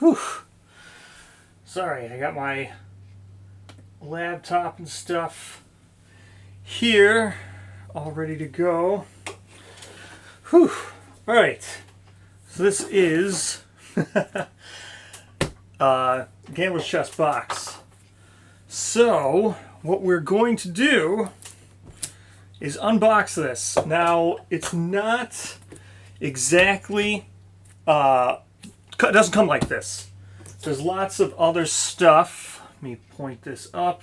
Whew. Sorry, I got my laptop and stuff here, all ready to go. Whew. All right. So this is Gambler's Chest box. So what we're going to do is unbox this. Now, it's not exactly, it doesn't come like this. There's lots of other stuff. Let me point this up.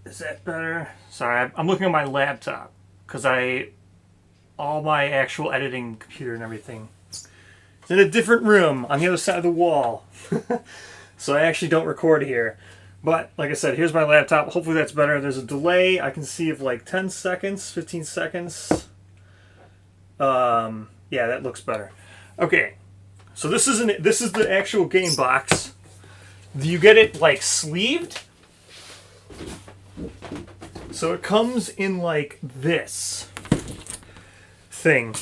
Is that better? Sorry, I'm looking at my laptop because all my actual editing computer and everything is in a different room on the other side of the wall. So I actually don't record here. But like I said, here's my laptop. Hopefully that's better. There's a delay. I can see of like 10 seconds, 15 seconds. Yeah, that looks better. Okay, so this is the actual game box. Do you get it like sleeved? So it comes in like this thing.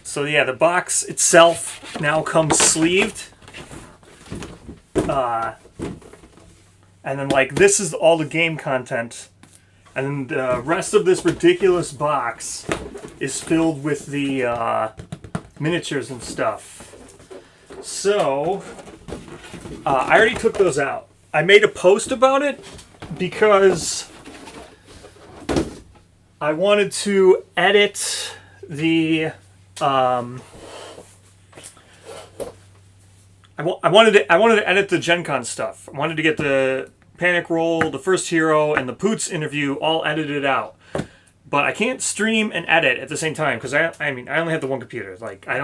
So yeah, the box itself now comes sleeved. And then like this is all the game content. And then the rest of this ridiculous box is filled with the miniatures and stuff. So I already took those out. I made a post about it because I wanted to edit the I wanted to edit the Gen Con stuff. I wanted to get the Panic Roll, the First Hero, and the Poots interview all edited out. But I can't stream and edit at the same time because I only have the one computer. Like I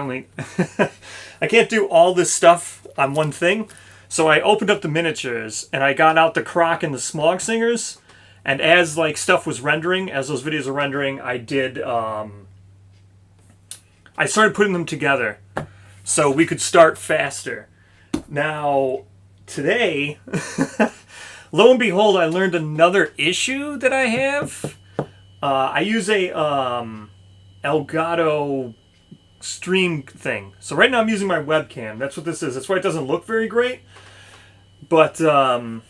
can't do all this stuff on one thing. So I opened up the miniatures and I got out the Croc and the Smog Singers. And as like stuff was rendering, as those videos were rendering, I did I started putting them together so we could start faster. Now, today, lo and behold, I learned another issue that I have. I use a Elgato stream thing. So right now I'm using my webcam. That's what this is. That's why it doesn't look very great. But my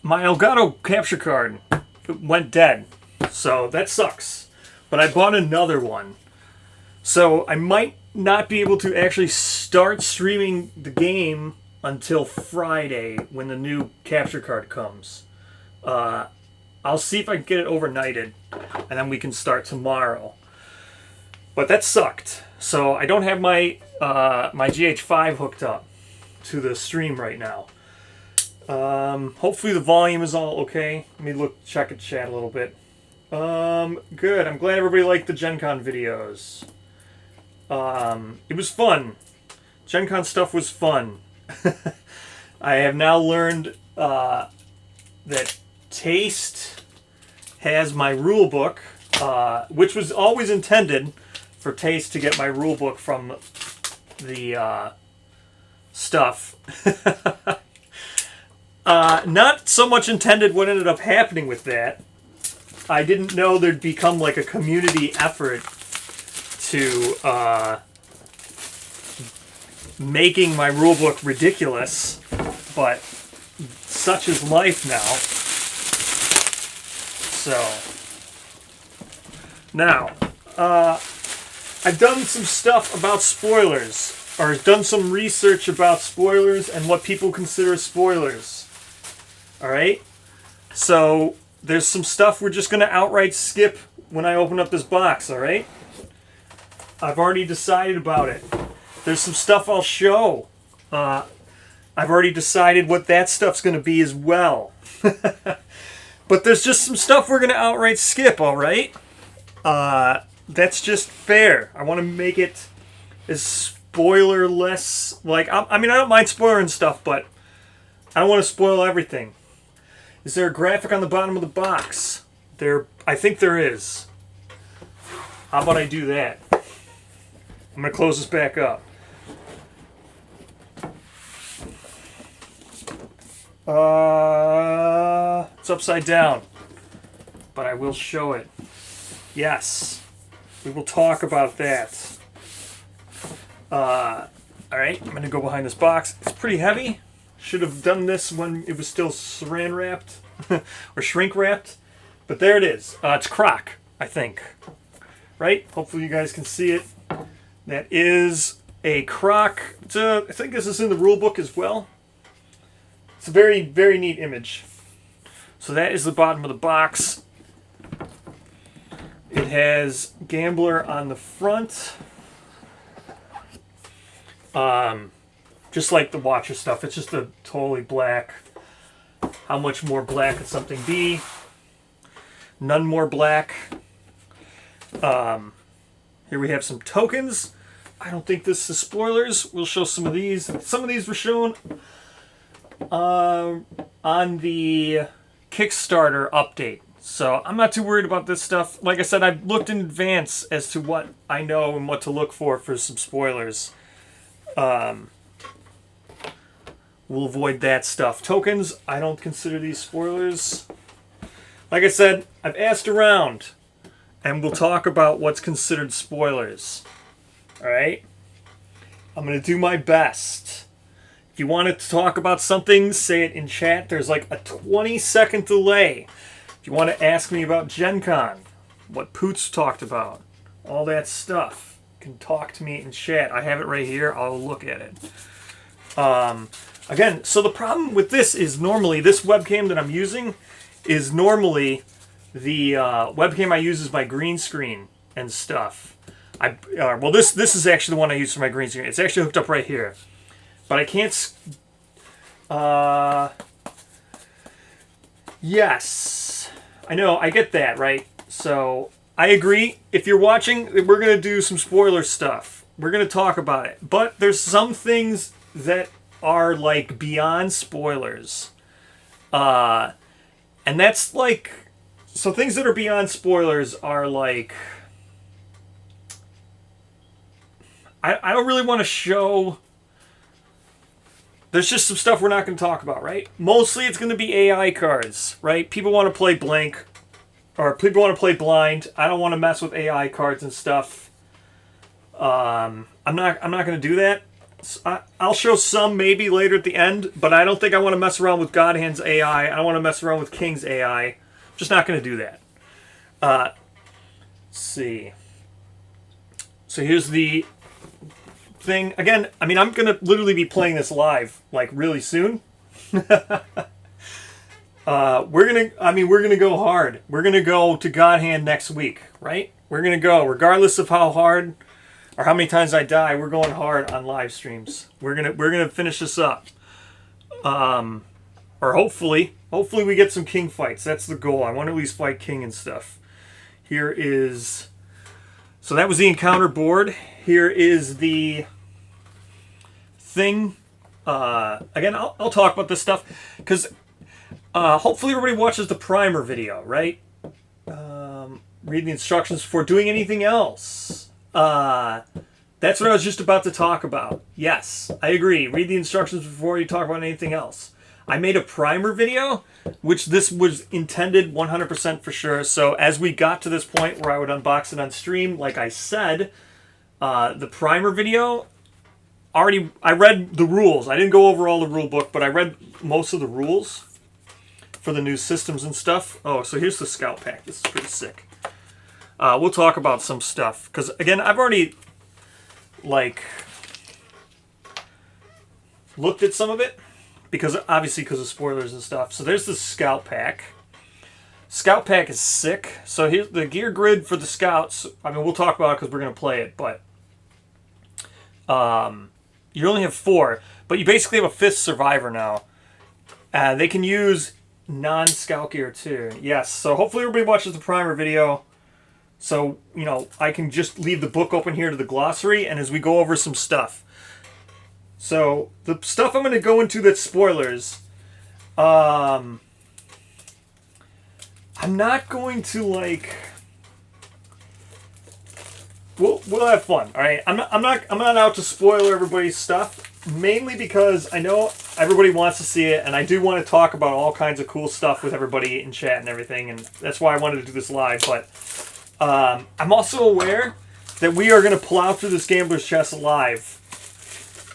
Elgato capture card went dead. So that sucks. But I bought another one. So I might not be able to actually start streaming the game until Friday when the new capture card comes. I'll see if I can get it overnighted, and then we can start tomorrow. But that sucked. So I don't have my my GH5 hooked up to the stream right now. Hopefully the volume is all okay. Let me check the chat a little bit. Good. I'm glad everybody liked the Gen Con videos. It was fun. Gen Con stuff was fun. I have now learned that Taste has my rule book, which was always intended for Taste to get my rule book from the stuff. Not so much intended what ended up happening with that. I didn't know there'd become like a community effort to making my rulebook ridiculous, but such is life now. So now I've done some stuff about spoilers, or done some research about spoilers and what people consider spoilers. Alright? So there's some stuff we're just going to outright skip when I open up this box, alright? I've already decided about it. There's some stuff I'll show. I've already decided what that stuff's going to be as well. But there's just some stuff we're going to outright skip, alright? That's just fair. I want to make it as spoiler-less. Like, I mean, I don't mind spoiling stuff, but I don't want to spoil everything. Is there a graphic on the bottom of the box? I think there is. How about I do that? I'm going to close this back up. It's upside down, but I will show it. Yes. we will talk about that. All right, I'm gonna go behind this box. It's pretty heavy. Should have done this when it was still saran wrapped or shrink wrapped, but there it is. It's Croc, I think. Right? Hopefully you guys can see it. That is a Croc. I think this is in the rule book as well. It's a very, very neat image. So that is the bottom of the box. It has Gambler on the front. Just like the Watcher stuff, it's just a totally black. How much more black could something be? None more black. Here we have some tokens. I don't think this is spoilers. We'll show some of these. Some of these were shown on the Kickstarter update. So I'm not too worried about this stuff. Like I said, I've looked in advance as to what I know and what to look for some spoilers. We'll avoid that stuff. Tokens, I don't consider these spoilers. Like I said, I've asked around, and we'll talk about what's considered spoilers. Alright? I'm going to do my best. If you want to talk about something, say it in chat. There's like a 20-second delay. If you want to ask me about Gen Con, what Poots talked about, all that stuff, you can talk to me in chat. I have it right here. I'll look at it. Again, so the problem with this is normally this webcam that I'm using is normally the webcam I use is my green screen and stuff. Well, this is actually the one I use for my green screen. It's actually hooked up right here, but I can't. Yes, I know. I get that, right? So I agree. If you're watching, we're gonna do some spoiler stuff. We're gonna talk about it, but there's some things that are like beyond spoilers, and that's like, so things that are beyond spoilers are like, I don't really want to show. There's just some stuff we're not going to talk about, right? Mostly it's going to be AI cards, right? People want to play blank, or people want to play blind. I don't want to mess with AI cards and stuff. I'm not going to do that. I'll show some maybe later at the end, but I don't think I want to mess around with Godhand's AI. I don't want to mess around with King's AI. I'm just not going to do that. Let's see. So here's the thing. Again, I mean, I'm going to literally be playing this live, like, really soon. We're going to go hard. We're going to go to Godhand next week, right? We're going to go, regardless of how hard or how many times I die, we're going hard on live streams. We're gonna finish this up. Or hopefully we get some King fights. That's the goal. I want to at least fight King and stuff. Here is, so that was the encounter board. Here is the thing. Again, I'll talk about this stuff because hopefully everybody watches the primer video, right? Read the instructions before doing anything else. That's what I was just about to talk about. Yes, I agree. Read the instructions before you talk about anything else. I made a primer video, which this was intended 100% for sure. So as we got to this point where I would unbox it on stream, like I said, the primer video, I read the rules. I didn't go over all the rule book, but I read most of the rules for the new systems and stuff. Oh, so here's the scout pack. This is pretty sick. We'll talk about some stuff because again, I've already looked at some of it because of spoilers and stuff. So there's the scout pack. Scout pack is sick. So here's the gear grid for the scouts. I mean, we'll talk about it because we're gonna play it, but you only have 4, but you basically have a 5th survivor now. They can use non-scout gear too. Yes. So hopefully everybody watches the primer video. So, you know, I can just leave the book open here to the glossary, and as we go over some stuff. So, the stuff I'm going to go into that's spoilers, I'm not going to, like... We'll have fun, alright? I'm not out to spoil everybody's stuff, mainly because I know everybody wants to see it, and I do want to talk about all kinds of cool stuff with everybody in chat and everything, and that's why I wanted to do this live, but... I'm also aware that we are going to plow through this Gambler's Chest alive.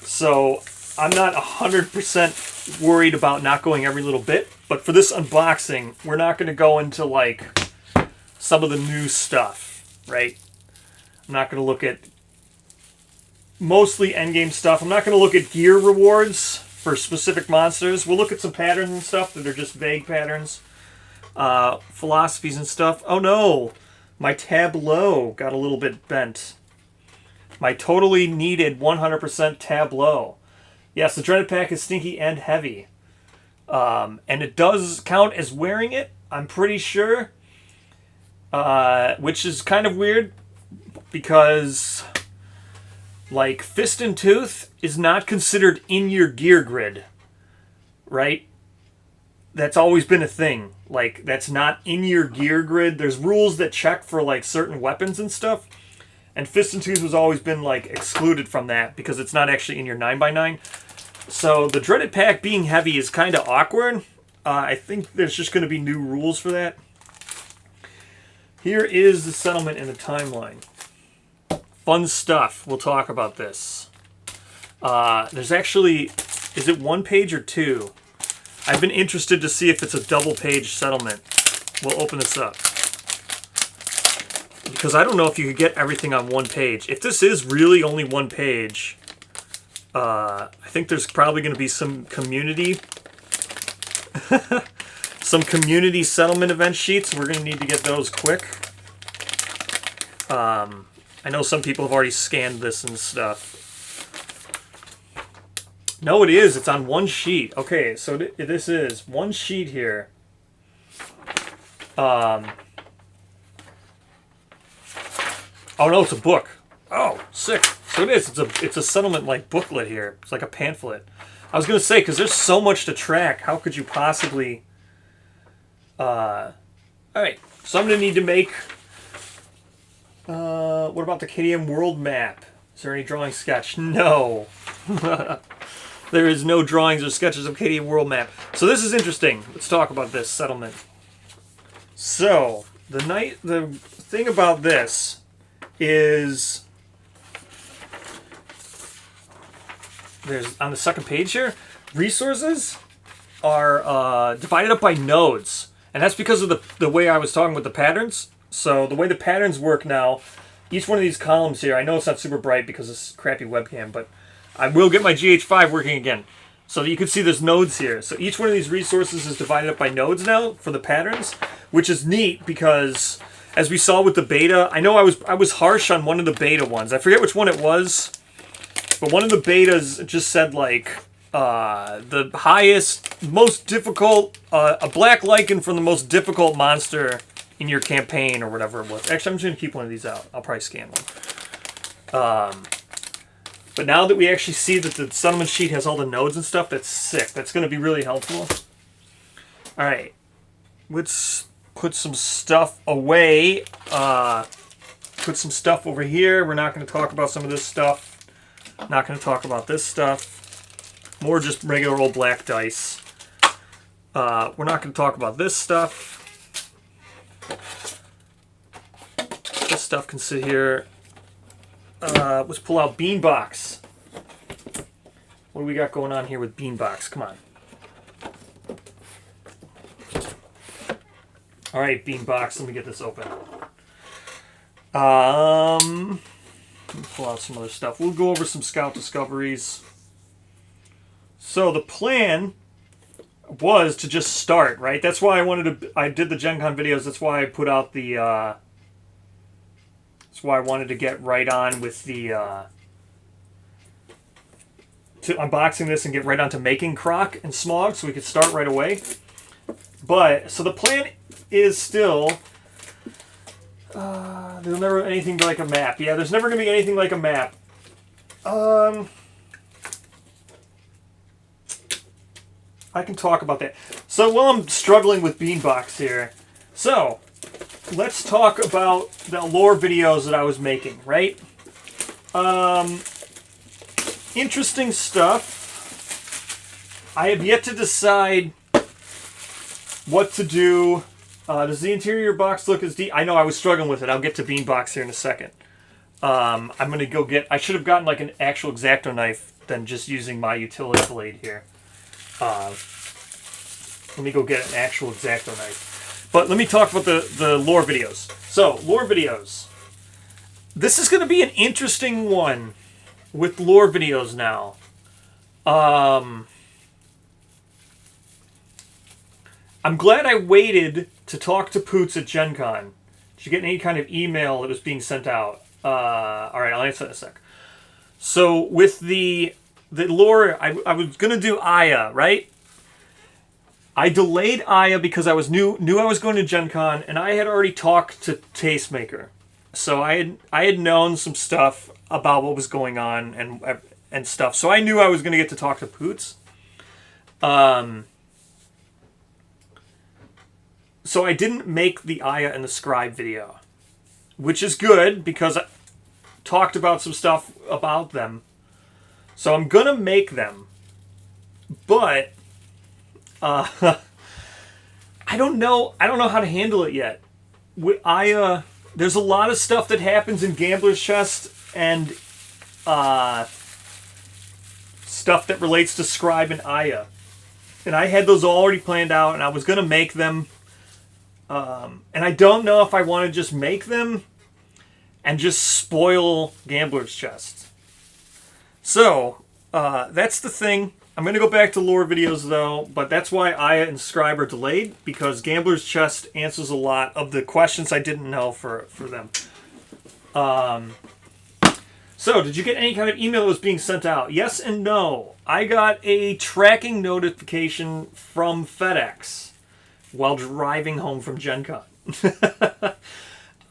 So I'm not 100% worried about not going every little bit. But for this unboxing, we're not going to go into like some of the new stuff, right? I'm not going to look at mostly endgame stuff. I'm not going to look at gear rewards for specific monsters. We'll look at some patterns and stuff that are just vague patterns. Philosophies and stuff. Oh no! My tableau got a little bit bent. My totally needed 100% tableau. Yes, the dreaded pack is stinky and heavy. And it does count as wearing it, I'm pretty sure. Which is kind of weird because like Fist and Tooth is not considered in your gear grid, right? That's always been a thing. Like, that's not in your gear grid. There's rules that check for like certain weapons and stuff. And Fist and Tooth has always been like excluded from that because it's not actually in your 9x9. So the dreaded pack being heavy is kind of awkward. I think there's just going to be new rules for that. Here is the settlement and the timeline. Fun stuff. We'll talk about this. There's actually, is it 1 page or 2? I've been interested to see if it's a double page settlement. We'll open this up. Because I don't know if you could get everything on 1 page. If this is really only 1 page, I think there's probably going to be some community some community settlement event sheets. We're going to need to get those quick. I know some people have already scanned this and stuff. No, it is. It's on 1 sheet. Okay, so this is 1 sheet here. Oh, no, it's a book. Oh, sick. So it is. It's a settlement like booklet here. It's like a pamphlet. I was going to say, because there's so much to track, how could you possibly... Alright, so I'm going to need to make... what about the KDM world map? Is there any drawing sketch? No. There is no drawings or sketches of KDM world map. So this is interesting. Let's talk about this settlement. So, the thing about this is... There's, on the second page here, resources are divided up by nodes. And that's because of the way I was talking with the patterns. So the way the patterns work now, each one of these columns here, I know it's not super bright because it's crappy webcam, but I will get my GH5 working again. So you can see there's nodes here. So each one of these resources is divided up by nodes now for the patterns, which is neat because, as we saw with the beta, I know I was harsh on one of the beta ones. I forget which one it was, but one of the betas just said like the highest, most difficult, a black lichen from the most difficult monster in your campaign or whatever it was. Actually, I'm just going to keep one of these out. I'll probably scan one. But now that we actually see that the settlement sheet has all the nodes and stuff, that's sick. That's going to be really helpful. All right. Let's put some stuff away. Put some stuff over here. We're not going to talk about some of this stuff. Not going to talk about this stuff. More just regular old black dice. We're not going to talk about this stuff. This stuff can sit here. Let's pull out Beanbox. What do we got going on here with Beanbox? Come on. All right, Beanbox. Let me get this open. Let me pull out some other stuff. We'll go over some scout discoveries. So the plan was to just start, right? That's why I did the Gen Con videos. That's why I put out the, that's why I wanted to get right on with the, to unboxing this and get right on to making Croc and Smog so we could start right away. But, so the plan is still, there's never anything like a map. Yeah, there's never going to be anything like a map. I can talk about that. So while I'm struggling with Beanbox here, so let's talk about the lore videos that I was making, right? Interesting stuff. I have yet to decide what to do Does the interior box look as deep? I know I was struggling with it. I'll get to Beanbox here in a second. I'm going to go get... I should have gotten like an actual X-Acto knife than just using my utility blade here. Let me go get an actual X-Acto knife. But let me talk about the lore videos. So, lore videos. This is going to be an interesting one with lore videos now. I'm glad I waited to talk to Poots at Gen Con. Did you get any kind of email that was being sent out? Alright, I'll answer that in a sec. So, with the lore, I was going to do Aya, right? I delayed Aya because I knew I was going to Gen Con, and I had already talked to Tastemaker. So I had known some stuff about what was going on and stuff. So I knew I was going to get to talk to Poots. So I didn't make the Aya and the Scribe video, which is good because I talked about some stuff about them. So I'm going to make them. But I don't know how to handle it yet. With Aya, there's a lot of stuff that happens in Gambler's Chest and stuff that relates to Scribe and Aya. And I had those already planned out, and I was going to make them. And I don't know if I want to just make them and just spoil Gambler's Chest. So, that's the thing. I'm going to go back to lore videos, though, but that's why Aya and Scribe are delayed, because Gambler's Chest answers a lot of the questions I didn't know for them. So, did you get any kind of email that was being sent out? Yes and no. I got a tracking notification from FedEx while driving home from Gen Con.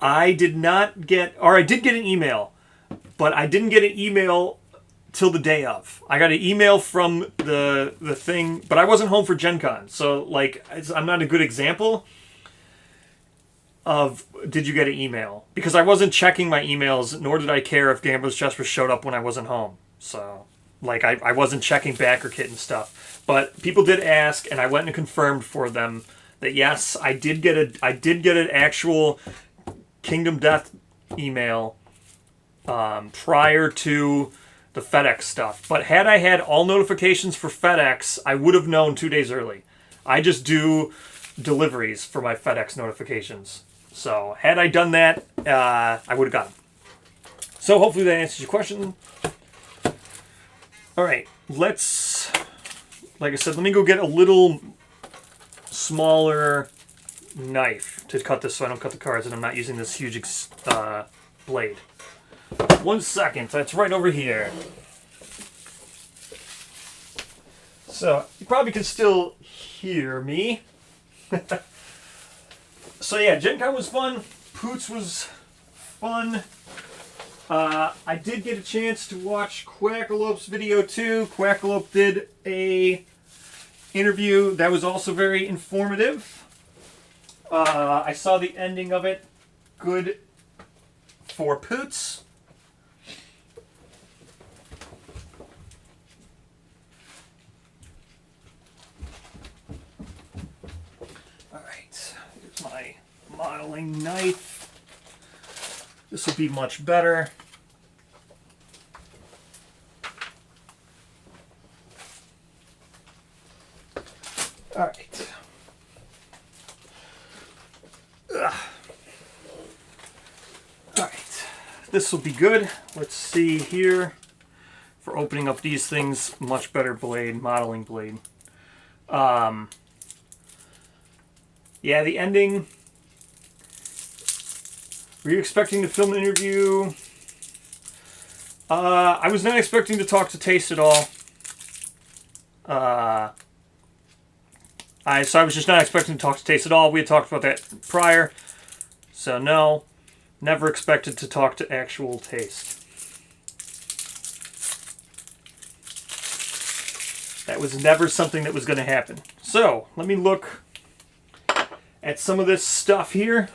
I did not get, or I did get an email, but I didn't get an email till the day of. I got an email from the thing, but I wasn't home for Gen Con, so like I'm not a good example of did you get an email, because I wasn't checking my emails, nor did I care if Gambler's Chest showed up when I wasn't home. So like I wasn't checking Backer Kit and stuff, but people did ask, and I went and confirmed for them that yes, I did get an actual Kingdom Death email prior to the FedEx stuff. But had I had all notifications for FedEx, I would have known 2 days early. I just do deliveries for my FedEx notifications. So had I done that, I would have gotten them. So hopefully that answers your question. All right, let's, like I said, let me go get a little smaller knife to cut this so I don't cut the cards and I'm not using this huge blade. 1 second, that's right over here. So, you probably can still hear me. So yeah, Gen Con was fun. Poots was fun. I did get a chance to watch Quackalope's video too. Quackalope did a interview that was also very informative. I saw the ending of it. Good for Poots. Alright, here's my modeling knife. This will be much better. Alright. Alright. This will be good. Let's see here. For opening up these things, much better blade, modeling blade. Yeah, the ending. Were you expecting to film an interview? I was not expecting to talk to Taste at all. So I was just not expecting to talk to Taste at all. We had talked about that prior. So no, never expected to talk to actual Taste. That was never something that was going to happen. So, let me look at some of this stuff here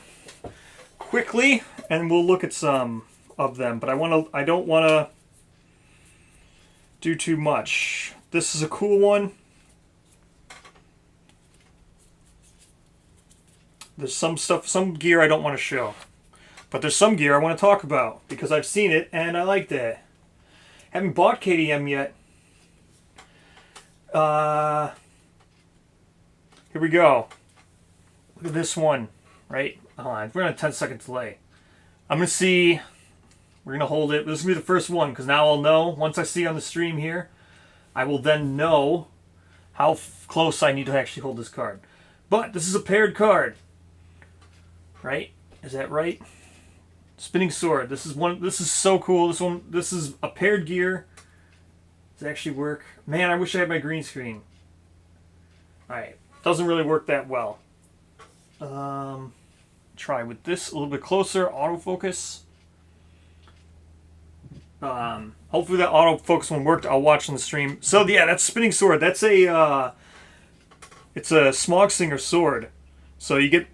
quickly, and we'll look at some of them. But I don't want to do too much. This is a cool one. There's some stuff, some gear I don't want to show. But there's some gear I want to talk about because I've seen it and I like that. Haven't bought KDM yet. Here we go. Look at this one, right? Hold on, we're on a 10-second delay. I'm going to see, we're going to hold it. This is going to be the first one because now I'll know. Once I see on the stream here, I will then know how close I need to actually hold this card. But this is a paired card, right? Is that right? Spinning sword. This is one. This is so cool. This is a paired gear. Does it actually work? Man, I wish I had my green screen. All right, doesn't really work that well. Try with this a little bit closer. Autofocus. Hopefully that autofocus one worked. I'll watch on the stream. So yeah, that's spinning sword. That's a it's a Smog Singer sword. So you get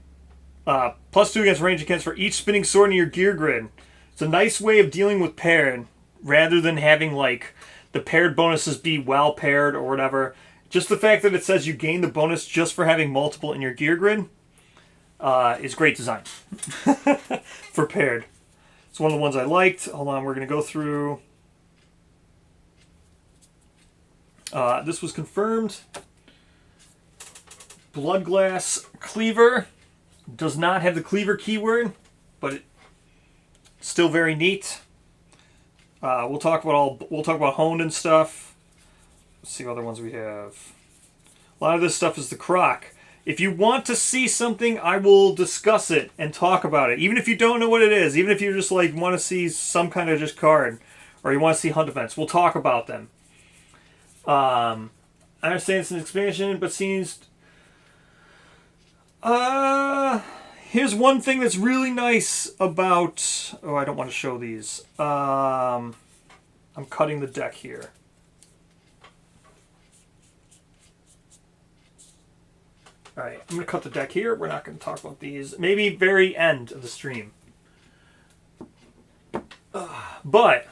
+2 against range against for each spinning sword in your gear grid. It's a nice way of dealing with paired rather than having like the paired bonuses be well paired or whatever. Just the fact that it says you gain the bonus just for having multiple in your gear grid is great design for paired. It's one of the ones I liked. Hold on, we're going to go through. This was confirmed. Bloodglass Cleaver. Does not have the cleaver keyword, but it's still very neat. We'll talk about honed and stuff. Let's see what other ones we have. A lot of this stuff is the croc. If you want to see something, I will discuss it and talk about it. Even if you don't know what it is, even if you just like want to see some kind of just card, or you want to see hunt events, we'll talk about them. I understand it's an expansion, but seems. Here's one thing that's really nice about... Oh, I don't want to show these. I'm cutting the deck here. Alright, I'm going to cut the deck here. We're not going to talk about these. Maybe very end of the stream. But...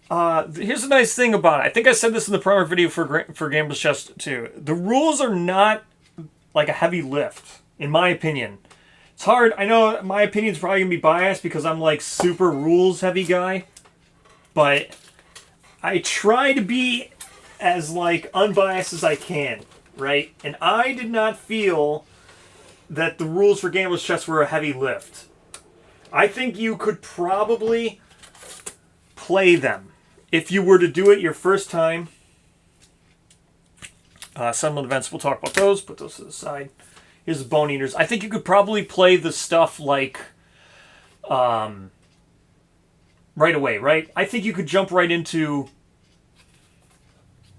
here's the nice thing about it. I think I said this in the prior video for Gambler's Chest too. The rules are not like a heavy lift, in my opinion. It's hard. I know my opinion's probably going to be biased because I'm like super rules heavy guy. But I try to be as like unbiased as I can, right? And I did not feel that the rules for Gambler's Chest were a heavy lift. I think you could probably play them. If you were to do it your first time, settlement events, we'll talk about those. Put those to the side. Here's the Bone Eaters. I think you could probably play the stuff like right away, right? I think you could jump right into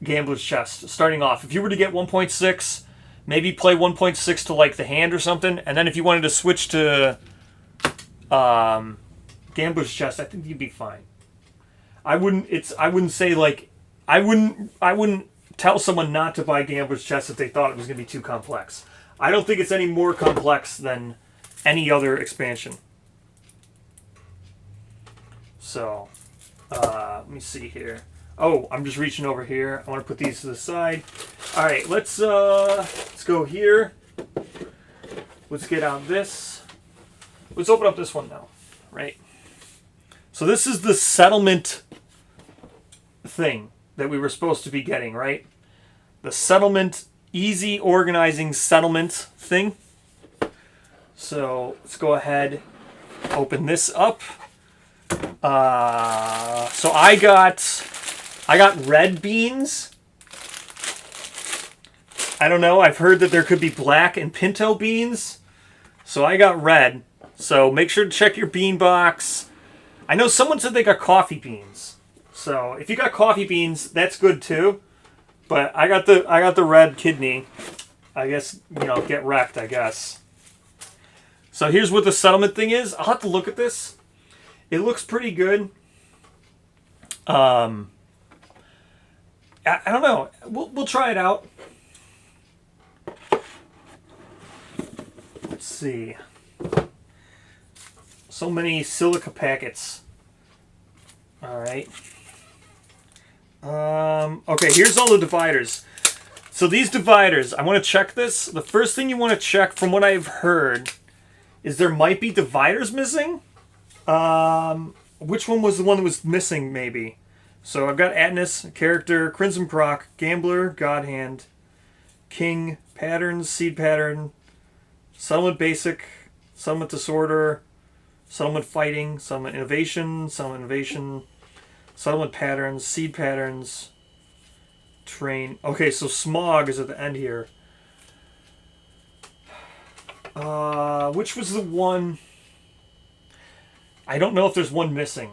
Gambler's Chest, starting off. If you were to get 1.6, maybe play 1.6 to like the hand or something, and then if you wanted to switch to Gambler's Chest, I think you'd be fine. I wouldn't tell someone not to buy Gambler's Chest if they thought it was going to be too complex. I don't think it's any more complex than any other expansion. So, let me see here. Oh, I'm just reaching over here. I want to put these to the side. All right, let's go here. Let's get out this. Let's open up this one now, right? So this is the settlement thing that we were supposed to be getting, right? The settlement, easy organizing settlement thing. So let's go ahead, open this up. So I got red beans. I don't know. I've heard that there could be black and pinto beans. So I got red. So make sure to check your bean box. I know someone said they got coffee beans. So if you got coffee beans, that's good too. But I got the red kidney. I guess, get wrecked, I guess. So here's what the settlement thing is. I'll have to look at this. It looks pretty good. I don't know. We'll try it out. Let's see. So many silica packets. All right. Okay, here's all the dividers. So these dividers, I want to check this. The first thing you want to check, from what I've heard, is there might be dividers missing. Which one was the one that was missing, maybe? So I've got Atnus, character, Crimson Proc, Gambler, God Hand, King, Patterns, Seed Pattern, Settlement Basic, Settlement Disorder, Settlement Fighting, Settlement Innovation, Settlement Patterns, Seed Patterns, Train. Okay, so Smog is at the end here. Which was the one? I don't know if there's one missing.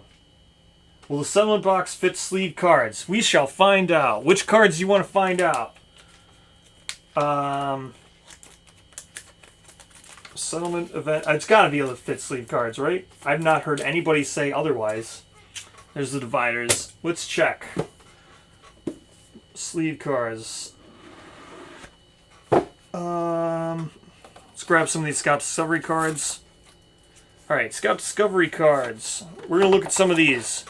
Will the settlement box fit sleeve cards? We shall find out. Which cards do you want to find out? Settlement event. It's got to be able to fit sleeve cards, right? I've not heard anybody say otherwise. There's the dividers. Let's check. Sleeve cards. Let's grab some of these Scout Discovery cards. Alright, Scout Discovery cards. We're going to look at some of these.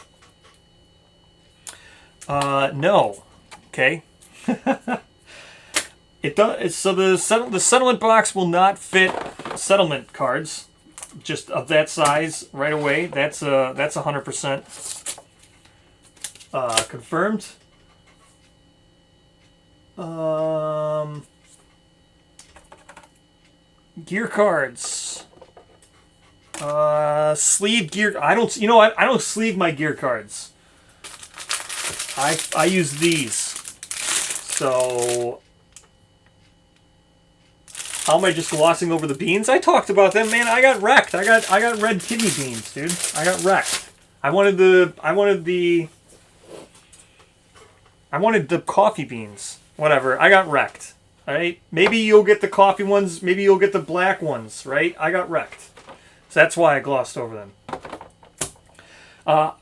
No. Okay. It does. So the settlement box will not fit settlement cards, just of that size right away. That's 100% confirmed. Gear cards. Sleeve gear. I don't. You know what? I don't sleeve my gear cards. I use these. So how am I just glossing over the beans? I talked about them, man. I got wrecked. I got red kidney beans, dude. I got wrecked. I wanted the coffee beans. Whatever. I got wrecked. All right. Maybe you'll get the coffee ones. Maybe you'll get the black ones. Right. I got wrecked. So that's why I glossed over them.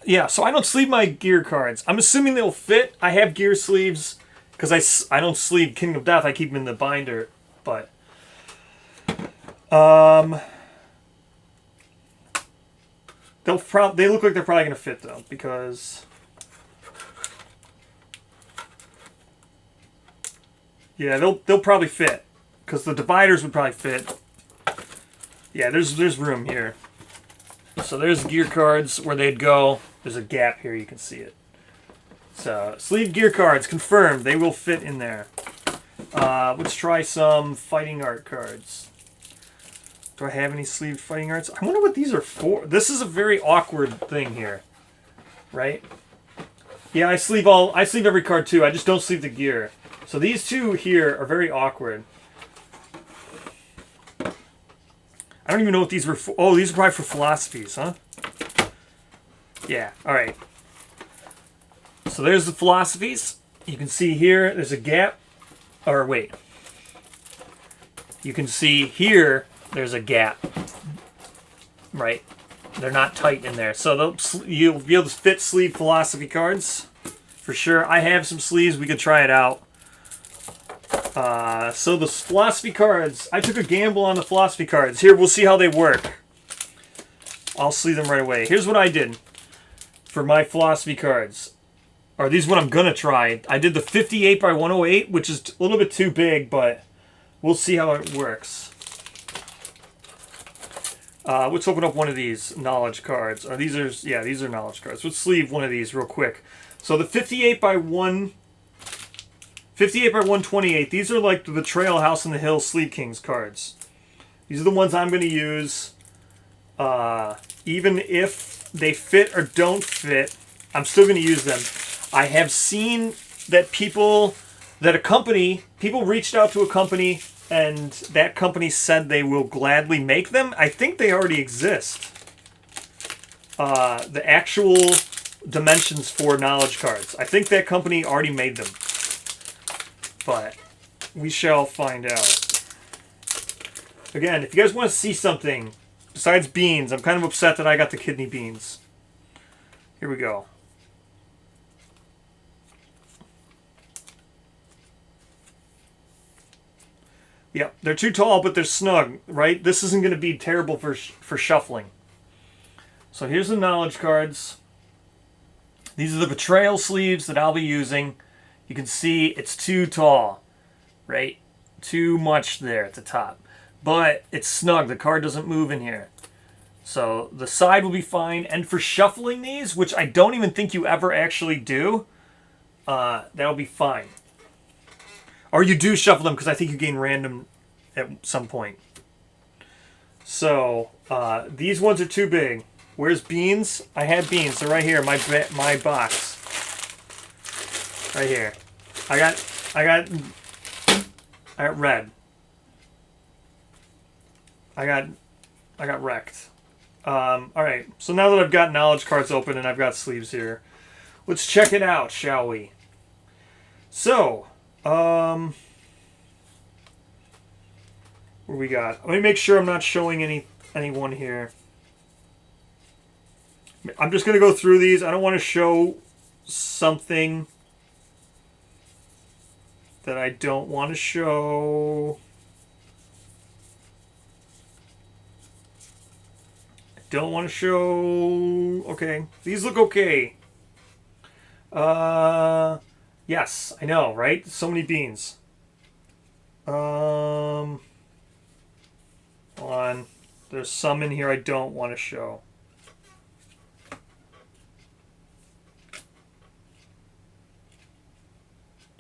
Yeah, so I don't sleeve my gear cards. I'm assuming they'll fit. I have gear sleeves because I don't sleeve Kingdom of Death. I keep them in the binder. But they look like they're probably going to fit though, because yeah, they'll probably fit, because the dividers would probably fit. Yeah, there's room here. So there's gear cards where they'd go. There's a gap here, you can see it. So sleeve gear cards confirmed. They will fit in there. Let's try some fighting art cards. Do I have any sleeved fighting arts? I wonder what these are for. This is a very awkward thing here, right? Yeah, I sleeve every card too. I just don't sleeve the gear. So these two here are very awkward. I don't even know what these were for. Oh, these are probably for Philosophies, huh? Yeah, alright. So there's the Philosophies. You can see here, there's a gap. Or wait. You can see here, there's a gap. Right? They're not tight in there. So you'll be able to fit sleeve Philosophy cards. For sure. I have some sleeves. We could try it out. So the Philosophy cards, I took a gamble on the Philosophy cards. Here, we'll see how they work. I'll sleeve them right away. Here's what I did for my Philosophy cards. Or these are what I'm going to try. I did the 58 by 108, which is a little bit too big, but we'll see how it works. Let's open up one of these knowledge cards. Or these are knowledge cards. Let's sleeve one of these real quick. So the 58 by 128, these are like the Betrayal House on the Hill Sleeve Kings cards. These are the ones I'm going to use. Even if they fit or don't fit, I'm still going to use them. I have seen that people reached out to a company and that company said they will gladly make them. I think they already exist. The actual dimensions for knowledge cards. I think that company already made them. But we shall find out. Again, if you guys want to see something besides beans, I'm kind of upset that I got the kidney beans. Here we go. Yep, they're too tall, but they're snug, right? This isn't going to be terrible for shuffling. So here's the knowledge cards. These are the Betrayal sleeves that I'll be using. You can see it's too tall. right? Too much there at the top. But it's snug. The card doesn't move in here. So the side will be fine. And for shuffling these, which I don't even think you ever actually do, that'll be fine. Or you do shuffle them because I think you gain random at some point. So these ones are too big. Where's beans? I have beans. They're right here. My box. Right here. I got red. I got wrecked. Alright, so now that I've got knowledge cards open and I've got sleeves here, let's check it out, shall we? So, what we got? Let me make sure I'm not showing anyone here. I'm just going to go through these. I don't want to show something that I don't want to show. Don't want to show. Okay, these look okay. Yes, I know, right? So many beans. Hold on. There's some in here I don't want to show.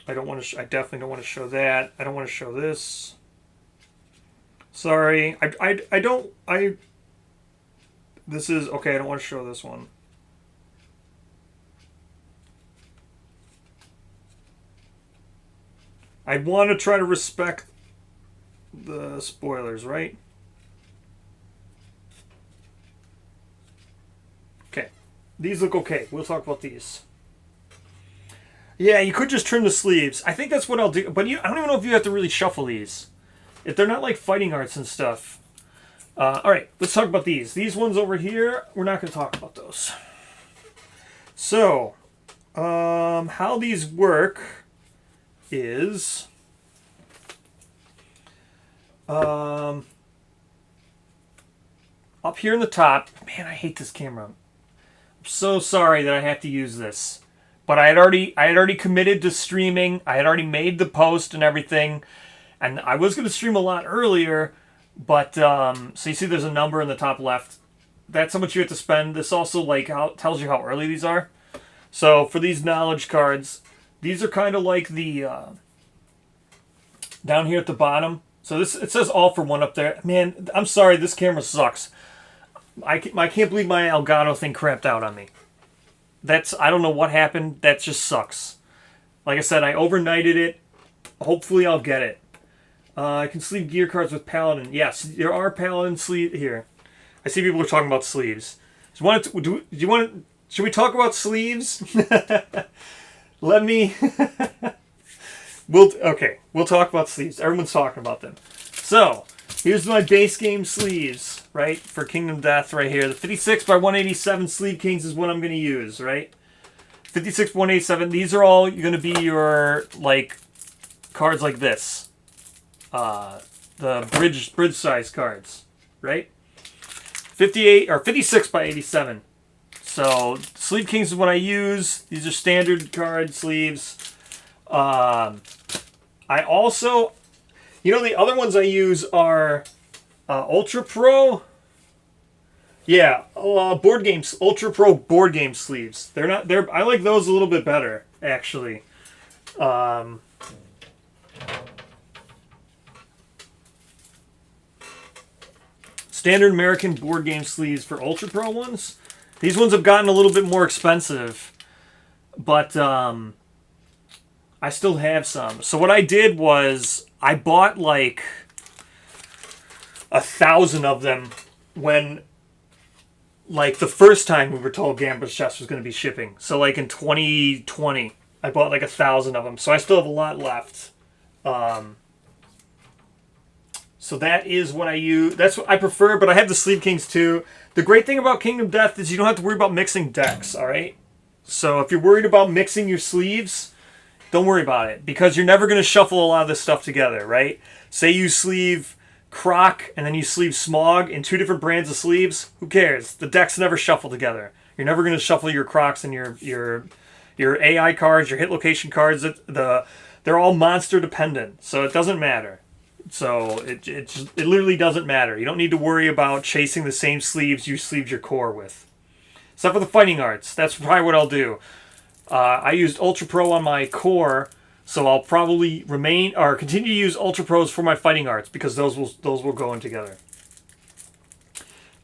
I definitely don't want to show that. I don't want to show this. Sorry. This is okay. I don't want to show this one. I want to try to respect the spoilers, right? Okay. These look okay. We'll talk about these. Yeah, you could just trim the sleeves. I think that's what I'll do. But I don't even know if you have to really shuffle these. If they're not like fighting arts and stuff. All right, let's talk about these. These ones over here, we're not going to talk about those. So, how these work is... up here in the top... Man, I hate this camera. I'm so sorry that I have to use this. But I had already committed to streaming. I had already made the post and everything. And I was going to stream a lot earlier. But, so you see there's a number in the top left. That's how much you have to spend. This also tells you how early these are. So for these knowledge cards, these are kind of like the, down here at the bottom. So it says all for one up there. Man, I'm sorry, this camera sucks. I can't believe my Elgato thing crapped out on me. I don't know what happened. That just sucks. Like I said, I overnighted it. Hopefully I'll get it. I can sleeve gear cards with Paladin. Yes, there are Paladin sleeves here. I see people are talking about sleeves. Should we talk about sleeves? Let me... We'll talk about sleeves. Everyone's talking about them. So, here's my base game sleeves, right? For Kingdom Death right here. The 56 by 187 Sleeve Kings is what I'm going to use, right? 56 by 187. These are all going to be your, cards like this. The bridge size cards, right? 58 or 56 by 87. So Sleeve Kings is what I use. These are standard card sleeves. I also, the other ones I use are Ultra Pro. Yeah, board games, Ultra Pro board game sleeves. I like those a little bit better, actually. Standard American board game sleeves for Ultra Pro ones. These ones have gotten a little bit more expensive, but I still have some. So what I did was I bought 1,000 of them when the first time we were told Gambler's Chest was going to be shipping. So in 2020, I bought 1,000 of them. So I still have a lot left. So that is what I use. That's what I prefer, but I have the Sleeve Kings too. The great thing about Kingdom Death is you don't have to worry about mixing decks, alright? So if you're worried about mixing your sleeves, don't worry about it, because you're never going to shuffle a lot of this stuff together, right? Say you sleeve Croc and then you sleeve Smog in 2 different brands of sleeves, who cares? The decks never shuffle together. You're never going to shuffle your Crocs and your AI cards, your hit location cards. The they're all monster dependent, so it doesn't matter. So it literally doesn't matter. You don't need to worry about chasing the same sleeves you sleeved your core with. Except for the fighting arts. That's probably what I'll do. I used Ultra Pro on my core, so I'll probably continue to use Ultra Pros for my fighting arts because those will go in together.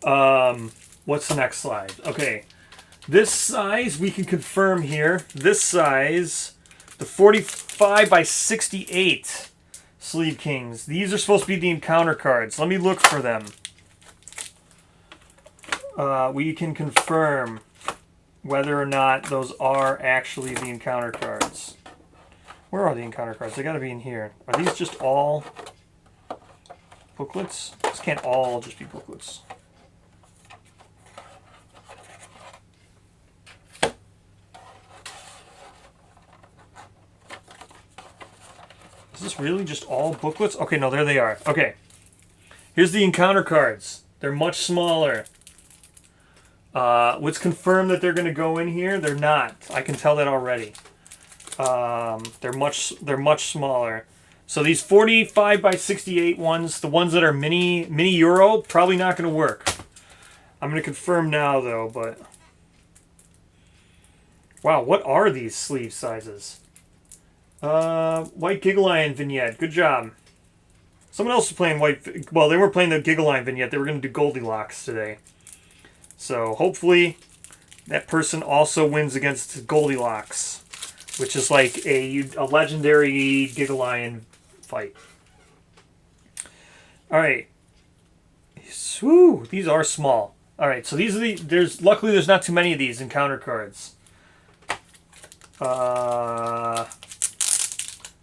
What's the next slide? Okay, this size we can confirm here. This size, the 45 by 68 Sleeve Kings. These are supposed to be the encounter cards. Let me look for them. We can confirm whether or not those are actually the encounter cards. Where are the encounter cards? They gotta be in here. Are these just all booklets? This can't all just be booklets. Is this really just all booklets? Okay, no, there they are. Okay. Here's the encounter cards. They're much smaller. Let's confirm that they're going to go in here. They're not. I can tell that already. They're much smaller. So these 45 by 68 ones, the ones that are mini Euro, probably not going to work. I'm going to confirm now though, but wow, what are these sleeve sizes? White Gigalion vignette. Good job. Someone else was playing white. Well, they were playing the Gigalion vignette. They were going to do Goldilocks today. So hopefully that person also wins against Goldilocks, which is like a legendary Gigalion fight. All right. Woo, these are small. All right, so these are luckily there's not too many of these encounter cards.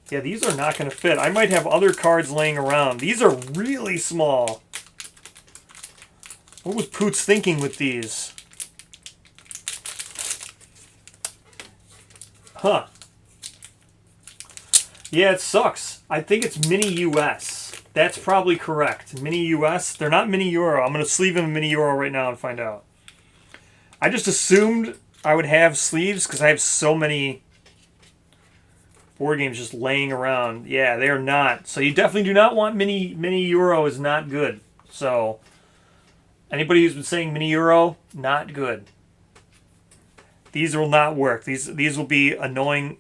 Yeah, these are not going to fit. I might have other cards laying around. These are really small. What was Poots thinking with these? Huh. Yeah, it sucks. I think it's Mini US. That's probably correct. Mini US. They're not Mini Euro. I'm going to sleeve them in Mini Euro right now and find out. I just assumed I would have sleeves because I have so many board games just laying around. Yeah, they are not. So you definitely do not want Mini Euro is not good. So anybody who's been saying Mini Euro, not good. These will not work. These will be annoying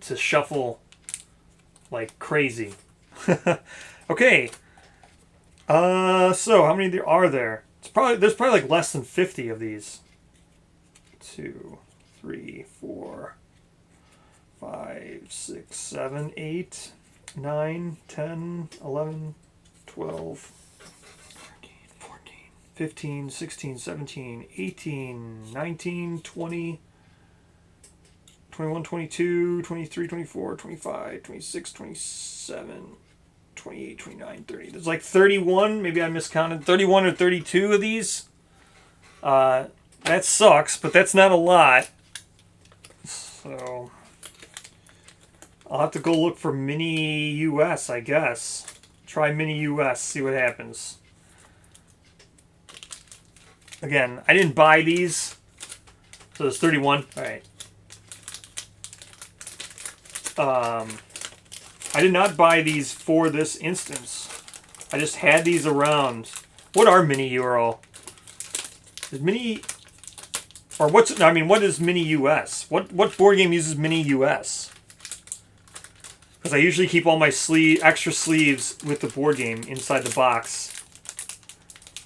to shuffle like crazy. Okay. So how many there are there? There's probably like less than 50 of these. 2, 3, 4, 5, 6, 7, 8, 9, 10, 11, 12, 13, 14, 15, 16, 17, 18, 19, 20, 21, 22, 23, 24, 25, 26, 27, 28, 29, 30. There's like 31, maybe I miscounted, 31 or 32 of these. That sucks, but that's not a lot. So I'll have to go look for Mini US, I guess. Try Mini US, see what happens. Again, I didn't buy these. So there's 31. Alright. I did not buy these for this instance. I just had these around. What are Mini Euro? Is Mini... Or what is Mini US? What board game uses Mini US? Because I usually keep all my extra sleeves with the board game inside the box.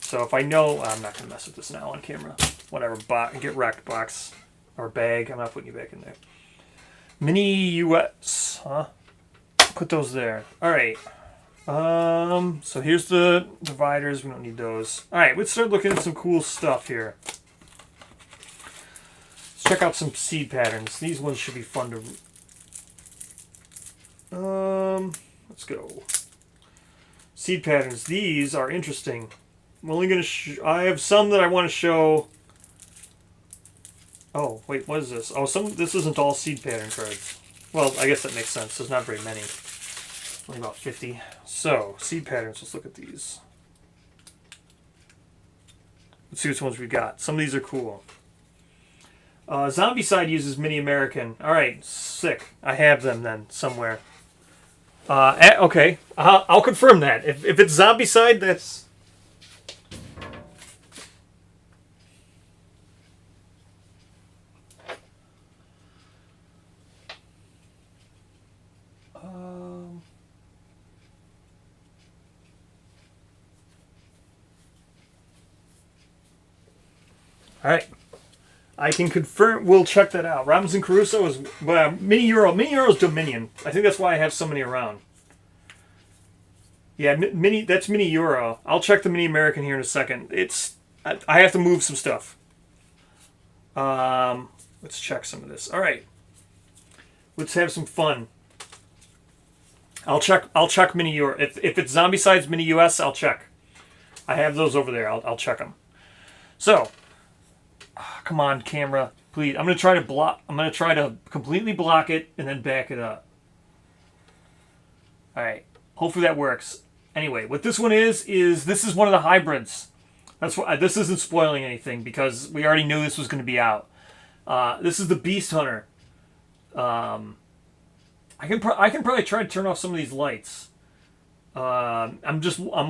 So if I know... I'm not going to mess with this now on camera. Whatever, get wrecked box. Or bag. I'm not putting you back in there. Mini US, huh? Put those there. Alright. So here's the dividers. We don't need those. Alright, let's start looking at some cool stuff here. Let's check out some seed patterns. These ones should be fun to... let's go. Seed patterns. These are interesting. I'm only going to... I have some that I want to show... Oh, wait, what is this? Oh, this isn't all seed pattern cards. Well, I guess that makes sense. There's not very many. Only about 50. So, seed patterns. Let's look at these. Let's see which ones we got. Some of these are cool. Zombie Side uses Mini American. Alright, sick. I have them then, somewhere. Okay, I'll confirm that. If it's Zombicide, that's... All right. I can confirm. We'll check that out. Robinson Crusoe is Mini Euro. Mini Euro's Dominion. I think that's why I have so many around. Yeah, Mini. That's Mini Euro. I'll check the Mini American here in a second. I have to move some stuff. Let's check some of this. All right. Let's have some fun. I'll check Mini Euro. If it's Zombicide's Mini US, I'll check. I have those over there. I'll check them. So. Come on, camera, please. I'm gonna try to completely block it and then back it up. All right. Hopefully that works. Anyway, what this one is this is one of the hybrids. That's why this isn't spoiling anything because we already knew this was going to be out. This is the Beast Hunter. I can probably try to turn off some of these lights. I'm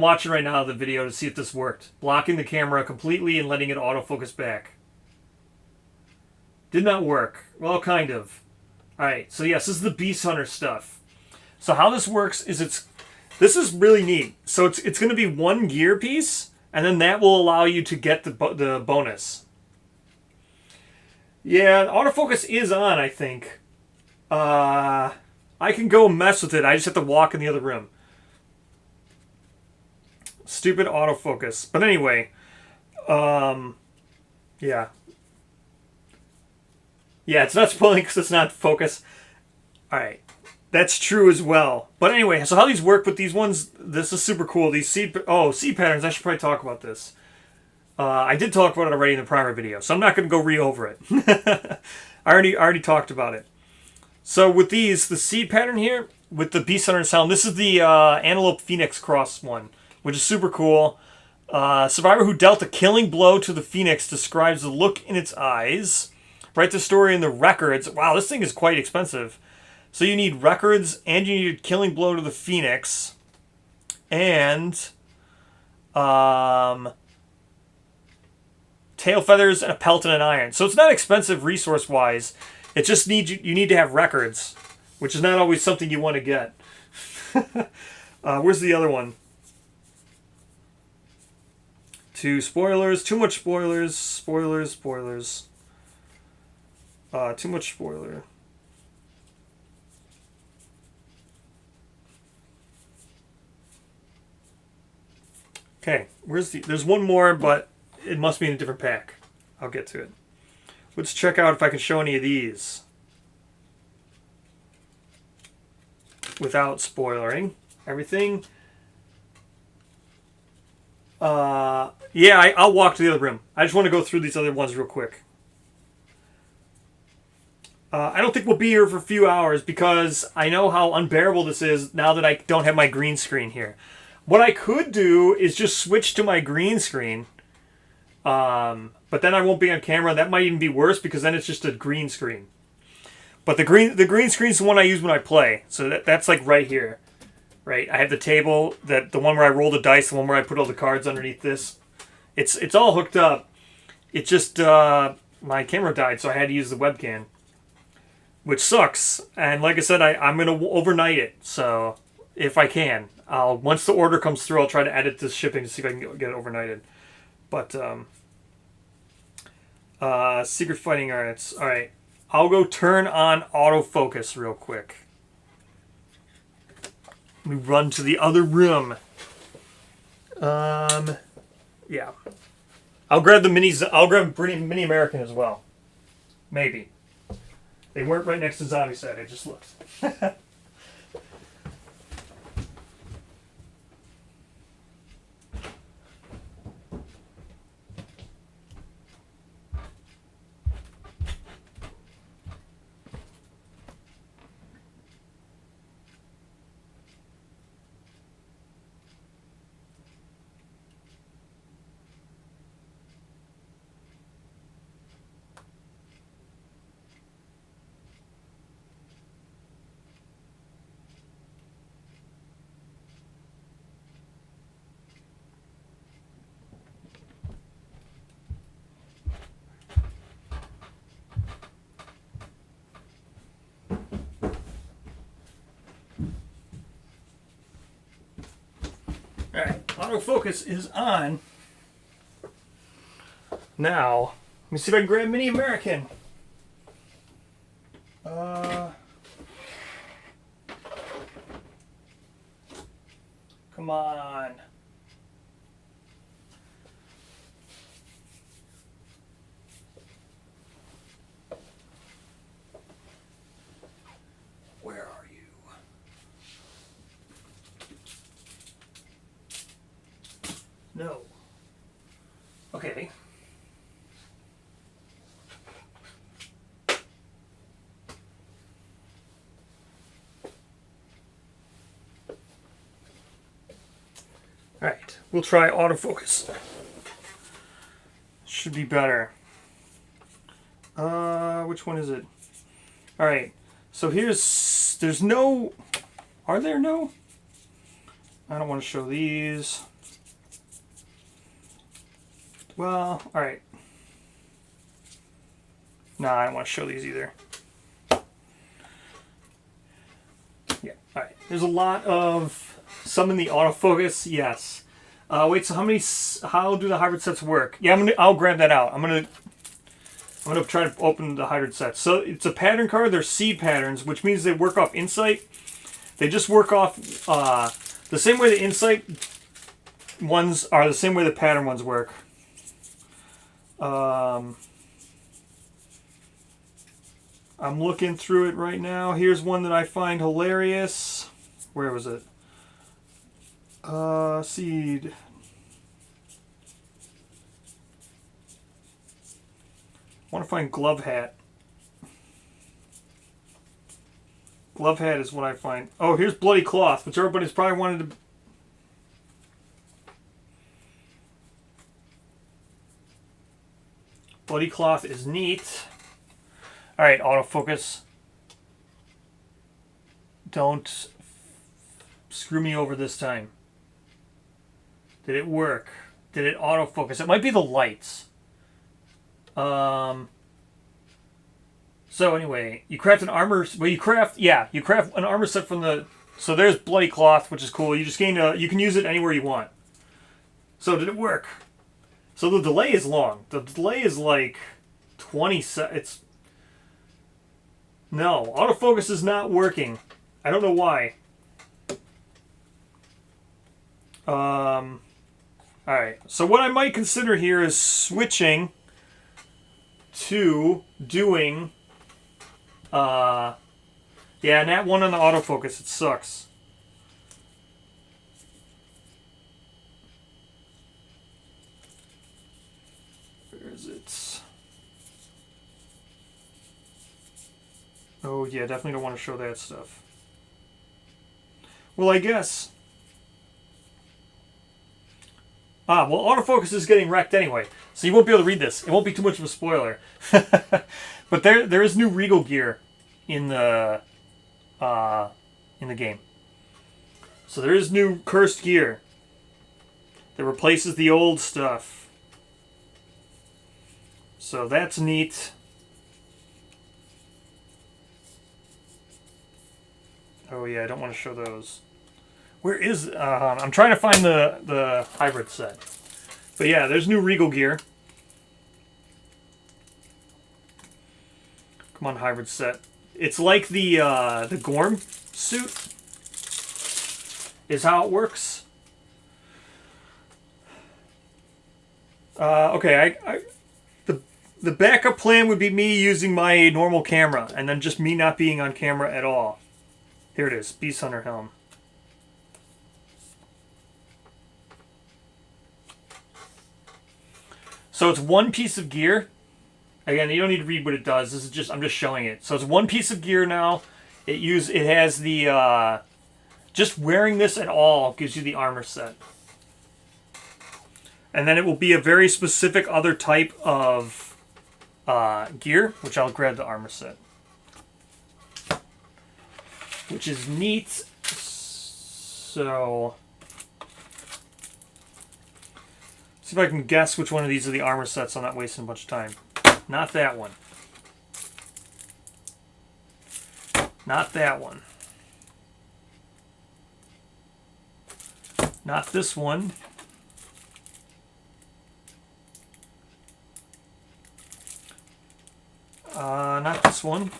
watching right now the video to see if this worked. Blocking the camera completely and letting it autofocus back. Did not work. Well, kind of. Alright, so yes, this is the Beast Hunter stuff. So how this works is this is really neat. So it's going to be one gear piece, and then that will allow you to get the bonus. Yeah, autofocus is on, I think. I can go mess with it. I just have to walk in the other room. Stupid autofocus. But anyway, yeah. Yeah, it's not spoiling because it's not focus. Alright. That's true as well. But anyway, so how these work with these ones, this is super cool. These seed patterns, I should probably talk about this. I did talk about it already in the prior video, so I'm not going to go re-over it. I already talked about it. So with these, the seed pattern here, with the Beast Hunter sound, this is the Antelope Phoenix Cross one, which is super cool. Survivor who dealt a killing blow to the Phoenix describes the look in its eyes. Write the story in the records. Wow, this thing is quite expensive. So you need records, and you need a killing blow to the Phoenix, and tail feathers and a pelt and an iron. So it's not expensive resource-wise. It just you need to have records, which is not always something you want to get. Where's the other one? Too much spoilers. Too much spoiler. Okay, there's one more, but it must be in a different pack. I'll get to it. Let's check out if I can show any of these without spoiling everything. Yeah, I'll walk to the other room. I just want to go through these other ones real quick. I don't think we'll be here for a few hours because I know how unbearable this is now that I don't have my green screen here. What I could do is just switch to my green screen, but then I won't be on camera. That might even be worse because then it's just a green screen. But the green screen is the one I use when I play. So that's like right here, right? I have the table, the one where I roll the dice, the one where I put all the cards underneath this. It's all hooked up. It's just my camera died, so I had to use the webcam, which sucks. And like I said, I'm gonna overnight it. So if I can, once the order comes through, I'll try to edit this shipping to see if I can get it overnighted. But secret fighting arts. All right, I'll go turn on autofocus real quick. We run to the other room. Yeah. I'll grab the minis. I'll grab Mini American as well. Maybe. They weren't right next to Zombicide. I just looked. autofocus is on. Now, let me see if I can grab Mini American. Come on. Where are you? No. Okay. Alright, we'll try autofocus. Should be better. Which one is it? Alright, so there's no, are there no? I don't want to show these. Well, alright. Nah, I don't want to show these either. Yeah, alright. There's a lot of some in the autofocus, yes. Wait, so how do the hybrid sets work? Yeah, I'll grab that out. I'm gonna try to open the hybrid sets. So it's a pattern card. They're seed patterns, which means they work off insight. They just work off the same way the insight ones are the same way the pattern ones work. I'm looking through it right now. Here's one that I find hilarious. Where was it? Seed. I want to find glove hat. Glove hat is what I find. Oh, here's bloody cloth, which everybody's probably wanted to. Bloody cloth is neat. All right, autofocus. Don't screw me over this time. Did it work? Did it autofocus? It might be the lights. So anyway, you craft an armor. Well, you craft an armor set from the. So there's bloody cloth, which is cool. You just gain you can use it anywhere you want. So did it work? So the delay is long. The delay is like 20 seconds. No, autofocus is not working. I don't know why. Alright, so what I might consider here is switching to doing, yeah, nat 1 on the autofocus, it sucks. Where is it? Oh yeah, definitely don't want to show that stuff. Well, I guess. Well, autofocus is getting wrecked anyway, so you won't be able to read this. It won't be too much of a spoiler. But there is new Regal gear in the game. So there is new cursed gear that replaces the old stuff. So that's neat. Oh yeah, I don't want to show those. Where is... I'm trying to find the hybrid set. But yeah, there's new Regal gear. Come on, hybrid set. It's like the Gorm suit. Is how it works. Okay, the backup plan would be me using my normal camera, and then just me not being on camera at all. Here it is, Beast Hunter helm. So it's one piece of gear. Again, you don't need to read what it does. This is just I'm just showing it. So it's one piece of gear now. It has the just wearing this at all gives you the armor set. And then it will be a very specific other type of gear, which I'll grab the armor set. Which is neat. So see if I can guess which one of these are the armor sets. I'm not wasting a bunch of time. Not that one. Not that one. Not this one. Not this one.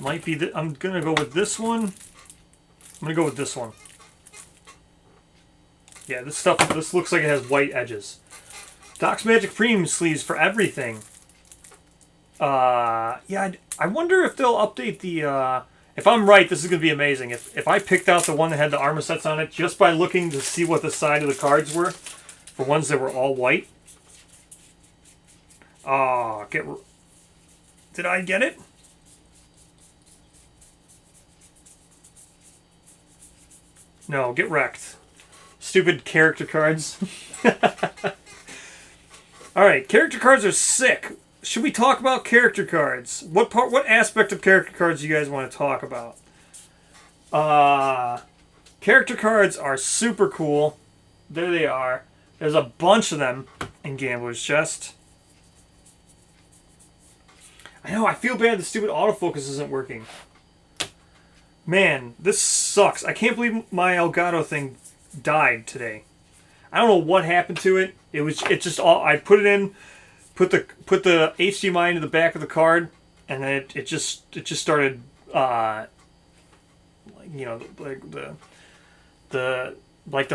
Might be I'm gonna go with this one. I'm gonna go with this one. Yeah, this looks like it has white edges. Doc's Magic Premium sleeves for everything. Yeah, I wonder if they'll update the, if I'm right, this is going to be amazing. If I picked out the one that had the armor sets on it just by looking to see what the side of the cards were, for ones that were all white. Did I get it? No, get wrecked. Stupid character cards. Alright, character cards are sick. Should we talk about character cards? What aspect of character cards do you guys want to talk about? Character cards are super cool. There they are. There's a bunch of them in Gambler's Chest. I know, I feel bad the stupid autofocus isn't working. Man, this sucks. I can't believe my Elgato thing died today. I don't know what happened to it. It's just all I put it in, put the HDMI into the back of the card, and then it just started the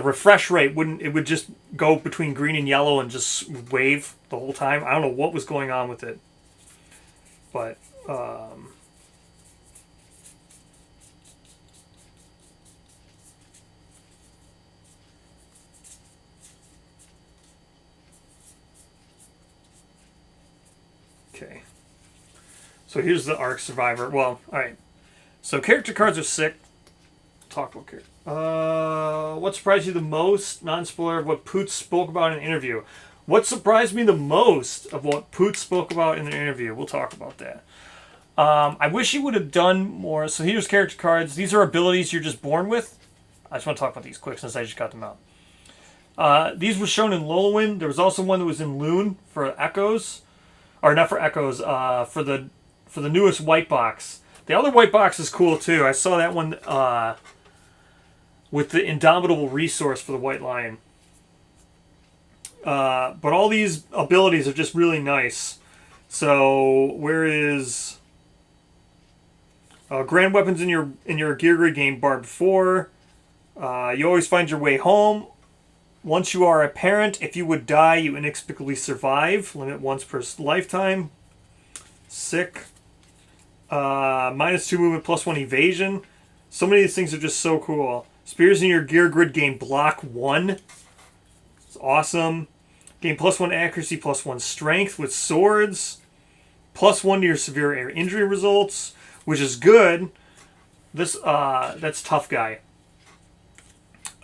refresh rate would just go between green and yellow and just wave the whole time. I don't know what was going on with it. But okay. So here's the Ark Survivor. Well, alright. So character cards are sick. Talk about character. What surprised you the most? Non-spoiler of what Poots spoke about in an interview. What surprised me the most of what Poots spoke about in the interview? We'll talk about that. I wish he would have done more. So here's character cards. These are abilities you're just born with. I just want to talk about these quick since I just got them out. These were shown in Lolawin. There was also one that was in Loon for Echoes. Or not for Echoes, for the newest white box. The other white box is cool too. I saw that one with the Indomitable Resource for the White Lion. But all these abilities are just really nice. So where is Grand Weapons in your Gear Grid game? Barbed 4. You always find your way home. Once you are a parent, if you would die, you inexplicably survive. Limit once per lifetime. Sick. -2 movement, +1 evasion. So many of these things are just so cool. Spears in your Gear Grid game, block 1. It's awesome. Gain +1 accuracy, +1 strength with swords. +1 to your severe air injury results, which is good. This that's tough guy.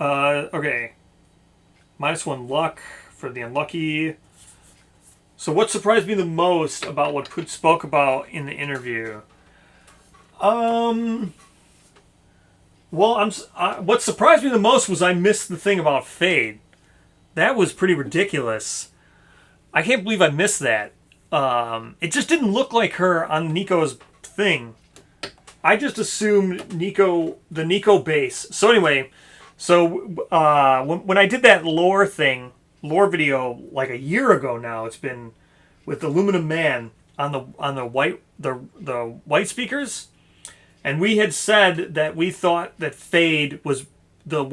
Okay. -1 luck for the unlucky. So what surprised me the most about what Poots spoke about in the interview? Well, what surprised me the most was I missed the thing about Fade. That was pretty ridiculous. I can't believe I missed that. It just didn't look like her on Nico's thing. I just assumed the Nico base. So anyway, when I did that lore video like a year ago now, it's been with Aluminum Man on the white speakers, and we had said that we thought that Fade was the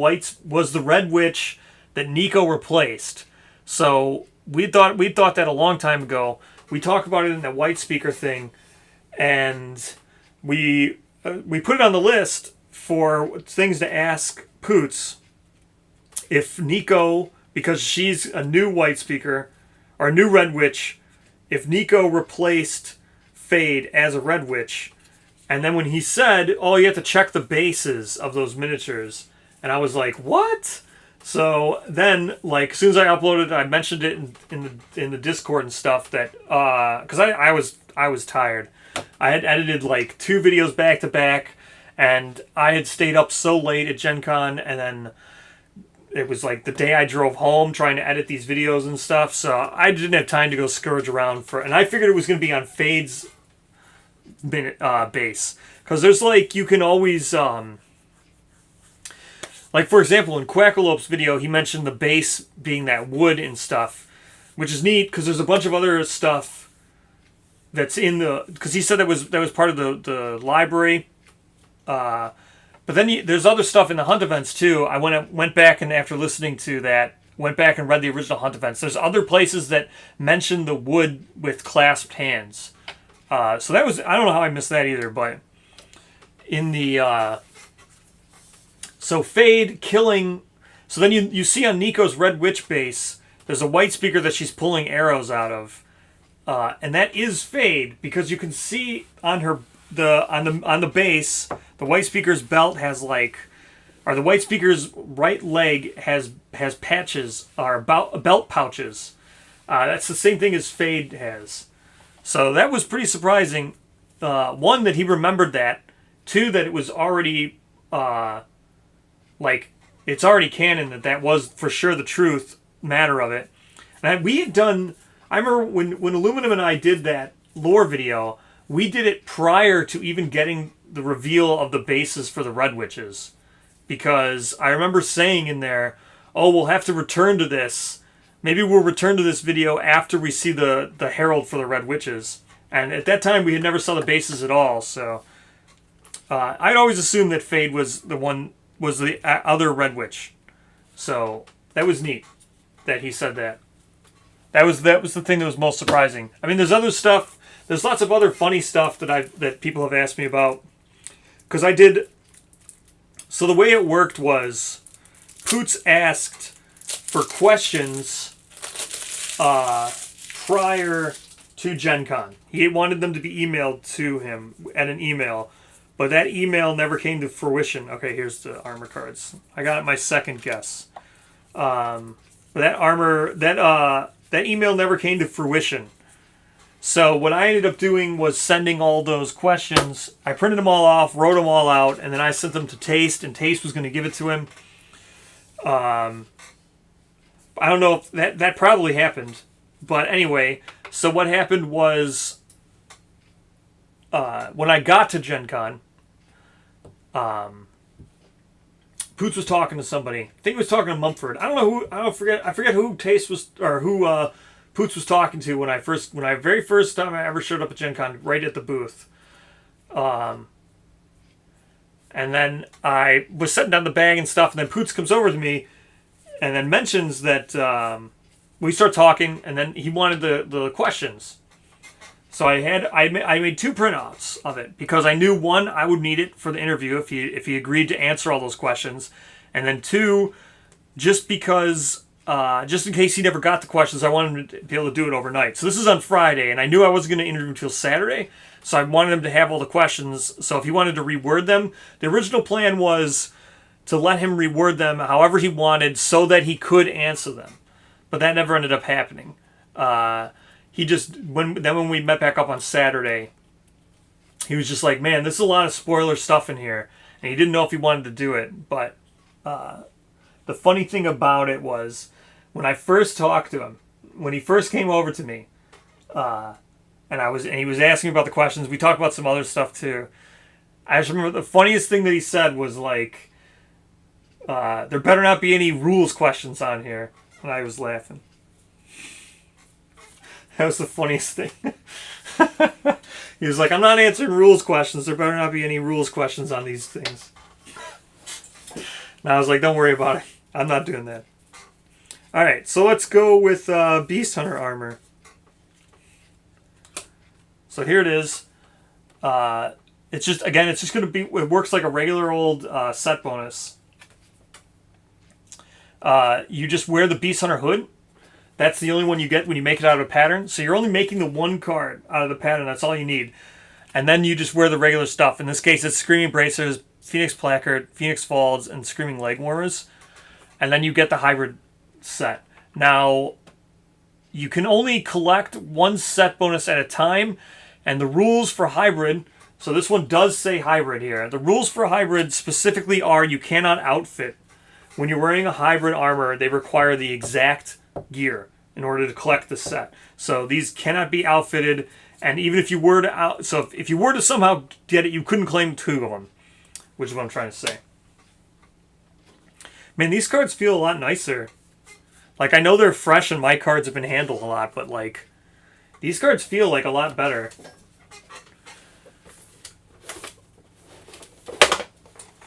Red Witch that Nico replaced. So we thought that a long time ago. We talked about it in that white speaker thing, and we put it on the list for things to ask Poots if Nico, because she's a new white speaker or a new Red Witch, if Nico replaced Fade as a Red Witch. And then when he said, "Oh, you have to check the bases of those miniatures," and I was like, "What?" So then, like, as soon as I uploaded it, I mentioned it in the Discord and stuff that because I was tired. I had edited like 2 videos back to back, and I had stayed up so late at Gen Con, and then it was like the day I drove home trying to edit these videos and stuff, so I didn't have time to go scourge around and I figured it was going to be on Fade's base, because there's like, you can always Like, for example, in Quackalope's video, he mentioned the base being that wood and stuff, which is neat because there's a bunch of other stuff that's in the... Because he said that was part of the library. But then there's other stuff in the hunt events, too. I went back, and after listening to that, went back and read the original hunt events. There's other places that mention the wood with clasped hands. So that was... I don't know how I missed that either, but... In the... So Fade killing... So then you see on Nico's Red Witch base, there's a white speaker that she's pulling arrows out of. And that is Fade, because you can see on her on the base, the white speaker's belt has like... Or the white speaker's right leg has patches, or belt pouches. That's the same thing as Fade has. So that was pretty surprising. One, that he remembered that. Two, that it was already... like, it's already canon that was for sure the truth matter of it. And we had done... I remember when Aluminum and I did that lore video, we did it prior to even getting the reveal of the bases for the Red Witches. Because I remember saying in there, oh, we'll have to return to this. Maybe we'll return to this video after we see the Herald for the Red Witches. And at that time, we had never saw the bases at all, so... I'd always assumed that Fade was the other Red Witch. So, that was neat that he said that. That was the thing that was most surprising. I mean, there's other stuff. There's lots of other funny stuff that people have asked me about. Because I did... So the way it worked was, Poots asked for questions prior to Gen Con. He wanted them to be emailed to him at an email, but that email never came to fruition. Okay, here's the armor cards. I got my second guess. That email never came to fruition. So what I ended up doing was sending all those questions. I printed them all off, wrote them all out, and then I sent them to Taste, and Taste was going to give it to him. I don't know if that probably happened. But anyway, so what happened was when I got to Gen Con, Poots was talking to somebody. I think he was talking to Mumford. I don't know who. I forget who Taste was, or who Poots was talking to when I very first time I ever showed up at Gen Con, right at the booth. And then I was setting down the bag and stuff, and then Poots comes over to me and then mentions that we start talking, and then he wanted the questions. So I made 2 printouts of it, because I knew, 1, I would need it for the interview if he agreed to answer all those questions, and then 2, just because... just in case he never got the questions, I wanted him to be able to do it overnight. So this is on Friday, and I knew I wasn't going to interview until Saturday, so I wanted him to have all the questions. So if he wanted to reword them, the original plan was to let him reword them however he wanted so that he could answer them. But that never ended up happening. When we met back up on Saturday, he was just like, man, this is a lot of spoiler stuff in here. And he didn't know if he wanted to do it. But the funny thing about it was, when I first talked to him, when he first came over to me, and he was asking about the questions, we talked about some other stuff too. I just remember the funniest thing that he said was like, there better not be any rules questions on here. And I was laughing. That was the funniest thing. He was like, I'm not answering rules questions. There better not be any rules questions on these things. And I was like, don't worry about it. I'm not doing that. Alright, so let's go with Beast Hunter armor. So here it is. It's just going to be... It works like a regular old set bonus. You just wear the Beast Hunter hood. That's the only one you get when you make it out of a pattern. So you're only making the 1 card out of the pattern. That's all you need. And then you just wear the regular stuff. In this case, it's Screaming Bracers, Phoenix Placard, Phoenix Folds, and Screaming Leg Warmers. And then you get the hybrid set. Now, you can only collect 1 set bonus at a time. And the rules for hybrid... So this one does say hybrid here. The rules for hybrid specifically are you cannot outfit. When you're wearing a hybrid armor, they require the exact gear in order to collect the set. So these cannot be outfitted, and even if you were to if you were to somehow get it, you couldn't claim 2 of them, which is what I'm trying to say. Man, these cards feel a lot nicer. Like, I know they're fresh and my cards have been handled a lot, but, like, these cards feel, like, a lot better.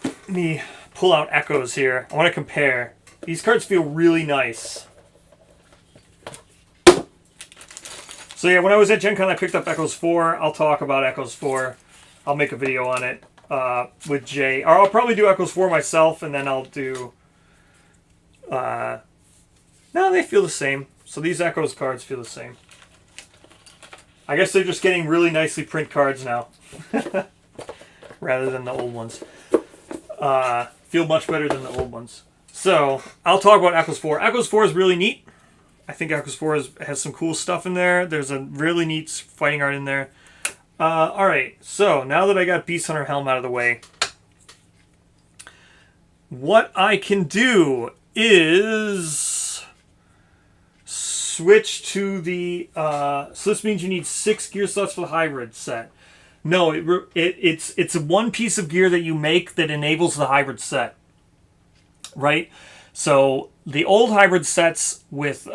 Let me pull out Echoes here. I want to compare. These cards feel really nice. So yeah, when I was at Gen Con, I picked up Echoes 4. I'll talk about Echoes 4. I'll make a video on it with Jay. Or I'll probably do Echoes 4 myself, and then I'll do... no, they feel the same. So these Echoes cards feel the same. I guess they're just getting really nicely print cards now. Rather than the old ones. Feel much better than the old ones. So, I'll talk about Echoes 4. Echoes 4 is really neat. I think Echoes 4 has some cool stuff in there. There's a really neat fighting art in there. Alright, so now that I got Beast Hunter Helm out of the way, what I can do is switch to the... so this means you need 6 gear slots for the hybrid set. No, it's one piece of gear that you make that enables the hybrid set. Right? So the old hybrid sets with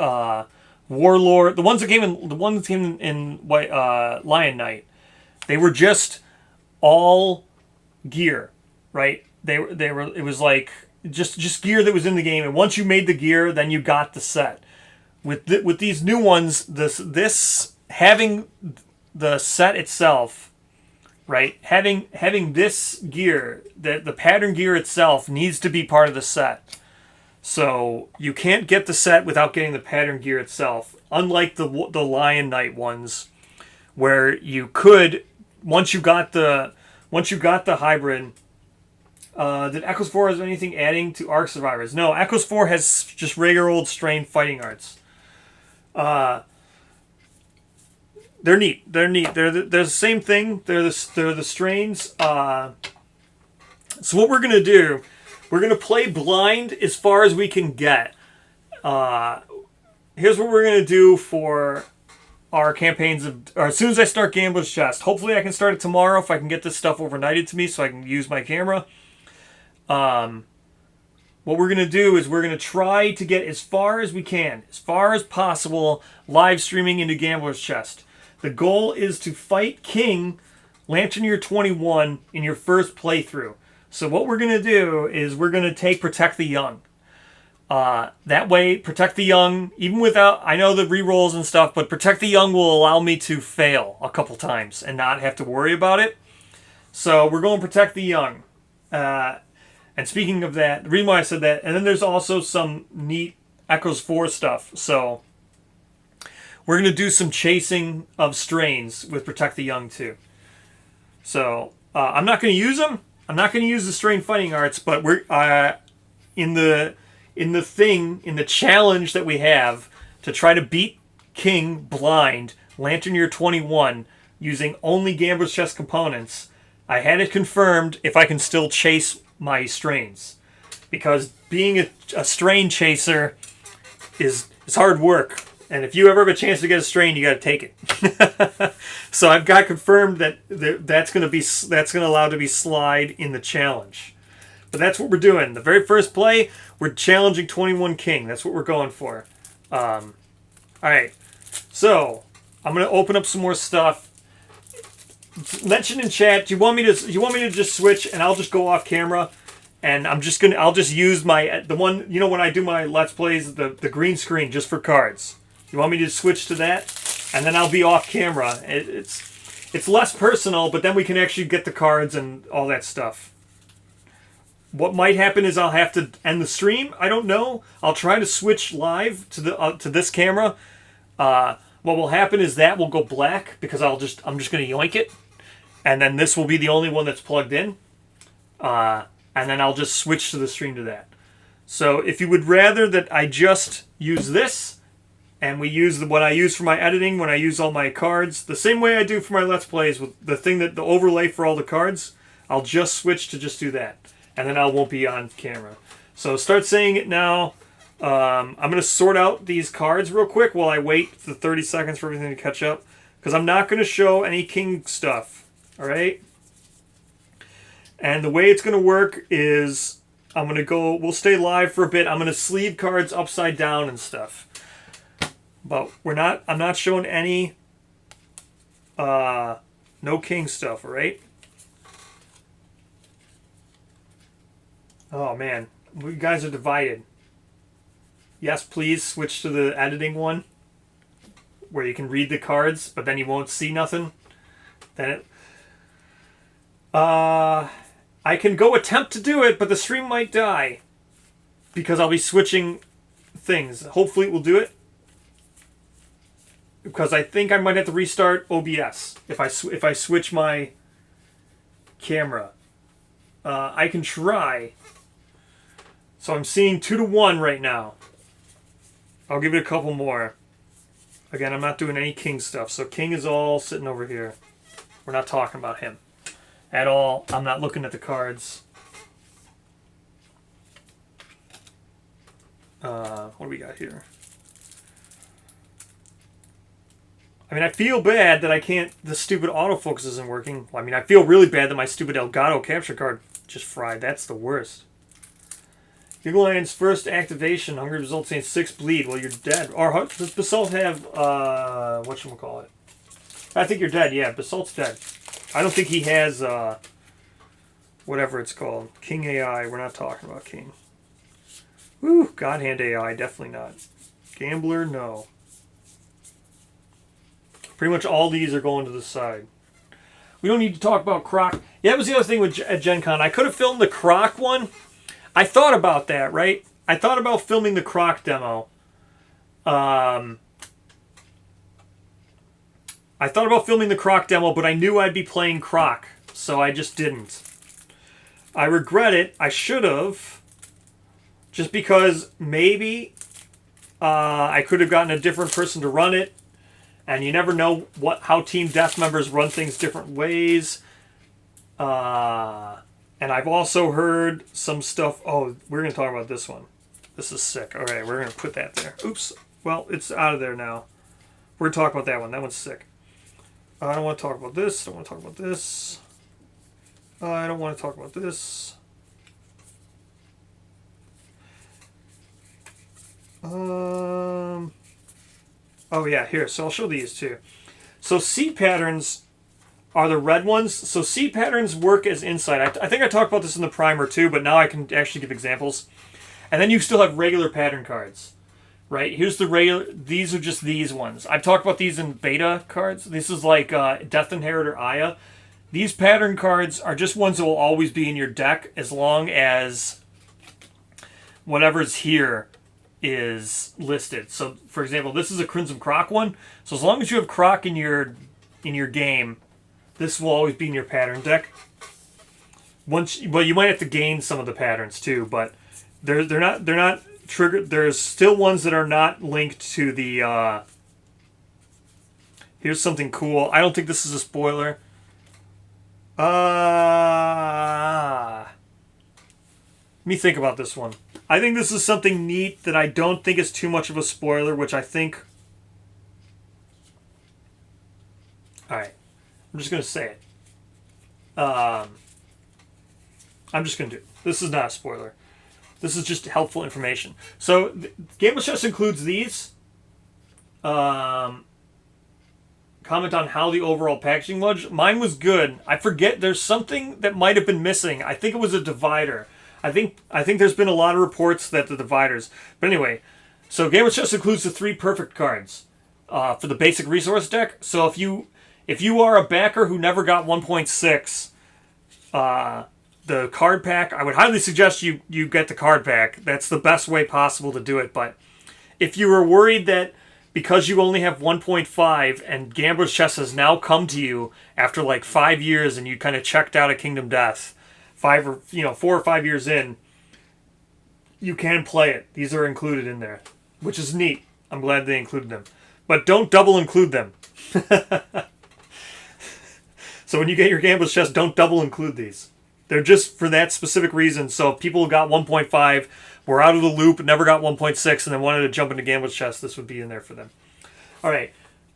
Warlord, the ones that came in Lion Knight, they were just all gear, right? It was like just gear that was in the game, and once you made the gear, then you got the set. With these new ones, this having the set itself, right? Having this gear, the pattern gear itself needs to be part of the set. So you can't get the set without getting the pattern gear itself. Unlike the Lion Knight ones, where you could once you got the hybrid. Did Echoes 4 have anything adding to Ark Survivors? No, Echoes 4 has just regular old strain fighting arts. They're neat. They're neat. They're the same thing. They're the strains. So what we're gonna do, we're gonna play blind as far as we can get. Here's what we're gonna do for our campaigns or as soon as I start Gambler's Chest. Hopefully I can start it tomorrow if I can get this stuff overnighted to me so I can use my camera. What we're going to do is we're going to try to get as far as we can, as far as possible, live streaming into Gambler's Chest. The goal is to fight King Lantern Year 21 in your first playthrough. So what we're going to do is we're going to take Protect the Young. That way, Protect the Young, even without, I know the rerolls and stuff, but Protect the Young will allow me to fail a couple times and not have to worry about it. So we're going to Protect the Young. And speaking of that, the reason why I said that, and then there's also some neat Echoes 4 stuff. So we're going to do some chasing of strains with Protect the Young too. So I'm not going to use them. I'm not going to use the strain fighting arts, but we're in the challenge that we have to try to beat King blind Lantern Year 21 using only Gambler's Chest components. I had it confirmed if I can still chase my strains, because being a strain chaser is hard work, and if you ever have a chance to get a strain, you got to take it. So I've got confirmed that that's going to allow to be slide in the challenge. But that's what we're doing. The very first play, we're challenging 21 King. That's what we're going for. All right. So I'm going to open up some more stuff. Mention in chat. Do you want me to just switch and I'll just go off camera, and I'll just use the one, you know, when I do my Let's Plays, the green screen just for cards. You want me to switch to that, and then I'll be off camera. It's less personal, but then we can actually get the cards and all that stuff. What might happen is I'll have to end the stream. I don't know. I'll try to switch live to this camera. What will happen is that will go black because I'm just going to yoink it, and then this will be the only one that's plugged in, and then I'll just switch to the stream to that. So if you would rather that I just use this, and we use what I use for my editing when I use all my cards, the same way I do for my Let's Plays with the overlay for all the cards, I'll just switch to just do that, and then I won't be on camera. So start saying it now. I'm going to sort out these cards real quick while I wait the 30 seconds for everything to catch up, because I'm not going to show any King stuff. All right? And the way it's going to work is I'm gonna go. We'll stay live for a bit. I'm gonna sleeve cards upside down and stuff. But we're not. I'm not showing any. No king stuff. All right. Oh man, we guys are divided. Yes, please switch to the editing one, where you can read the cards, but then you won't see nothing. Then it. I can go attempt to do it, but the stream might die because I'll be switching things. Hopefully, it will do it because I think I might have to restart OBS if I switch my camera. I can try. So I'm seeing 2-1 right now. I'll give it a couple more. Again, I'm not doing any king stuff, so king is all sitting over here. We're not talking about him at all. I'm not looking at the cards. What do we got here? I mean, I feel bad that I can't... The stupid autofocus isn't working. Well, I mean, I feel really bad that my stupid Elgato capture card just fried. That's the worst. Eagle Lion's first activation. Hunger results in 6 bleed. Well, you're dead. Or does Basalt have... whatchamacallit? I think you're dead. Yeah, Basalt's dead. I don't think he has... whatever it's called. King AI. We're not talking about King. Woo! Godhand AI. Definitely not. Gambler. No. Pretty much all these are going to the side. We don't need to talk about Croc. Yeah, that was the other thing with at Gen Con. I could have filmed the Croc one. I thought about that, right? I thought about filming the Croc demo. I thought about filming the Croc demo, but I knew I'd be playing Croc, so I just didn't. I regret it. I should have. Just because maybe I could have gotten a different person to run it. And you never know how Team Death members run things different ways. And I've also heard some stuff. Oh, we're going to talk about this one. This is sick. All right, we're going to put that there. Oops. Well, it's out of there now. We're going to talk about that one. That one's sick. I don't want to talk about this. I don't want to talk about this. I don't want to talk about this. Oh, yeah, here. So I'll show these too. So C patterns are the red ones. So C patterns work as insight. I think I talked about this in the primer too, but now I can actually give examples. And then you still have regular pattern cards, right? Here's the regular. These are just these ones. I've talked about these in beta cards. This is like Death Inheritor Aya. These pattern cards are just ones that will always be in your deck as long as whatever's here is listed. So, for example, this is a Crimson Croc one. So as long as you have Croc in your game, this will always be in your pattern deck. Well, you might have to gain some of the patterns too, but they're not triggered. There's still ones that are not linked to the. Here's something cool. I don't think this is a spoiler. Let me think about this one. I think this is something neat that I don't think is too much of a spoiler, which I think... Alright. I'm just going to say it. I'm just going to do it. This is not a spoiler. This is just helpful information. So, Game of Chess includes these. Comment on how the overall packaging was. Mine was good. I forget. There's something that might have been missing. I think it was a divider. I think there's been a lot of reports that the dividers. But anyway, so Game of Chess includes the 3 perfect cards for the basic resource deck. So if you are a backer who never got 1.6, the card pack, I would highly suggest you get the card pack. That's the best way possible to do it. But if you were worried that because you only have 1.5 and Gambler's Chess has now come to you after like 5 years and you kind of checked out of Kingdom Death, 4 or 5 years in, you can play it. These are included in there, which is neat. I'm glad they included them. But don't double include them. So when you get your Gambler's Chess, don't double include these. They're just for that specific reason. So if people got 1.5, were out of the loop, never got 1.6, and then wanted to jump into Gambler's Chess, this would be in there for them. All right.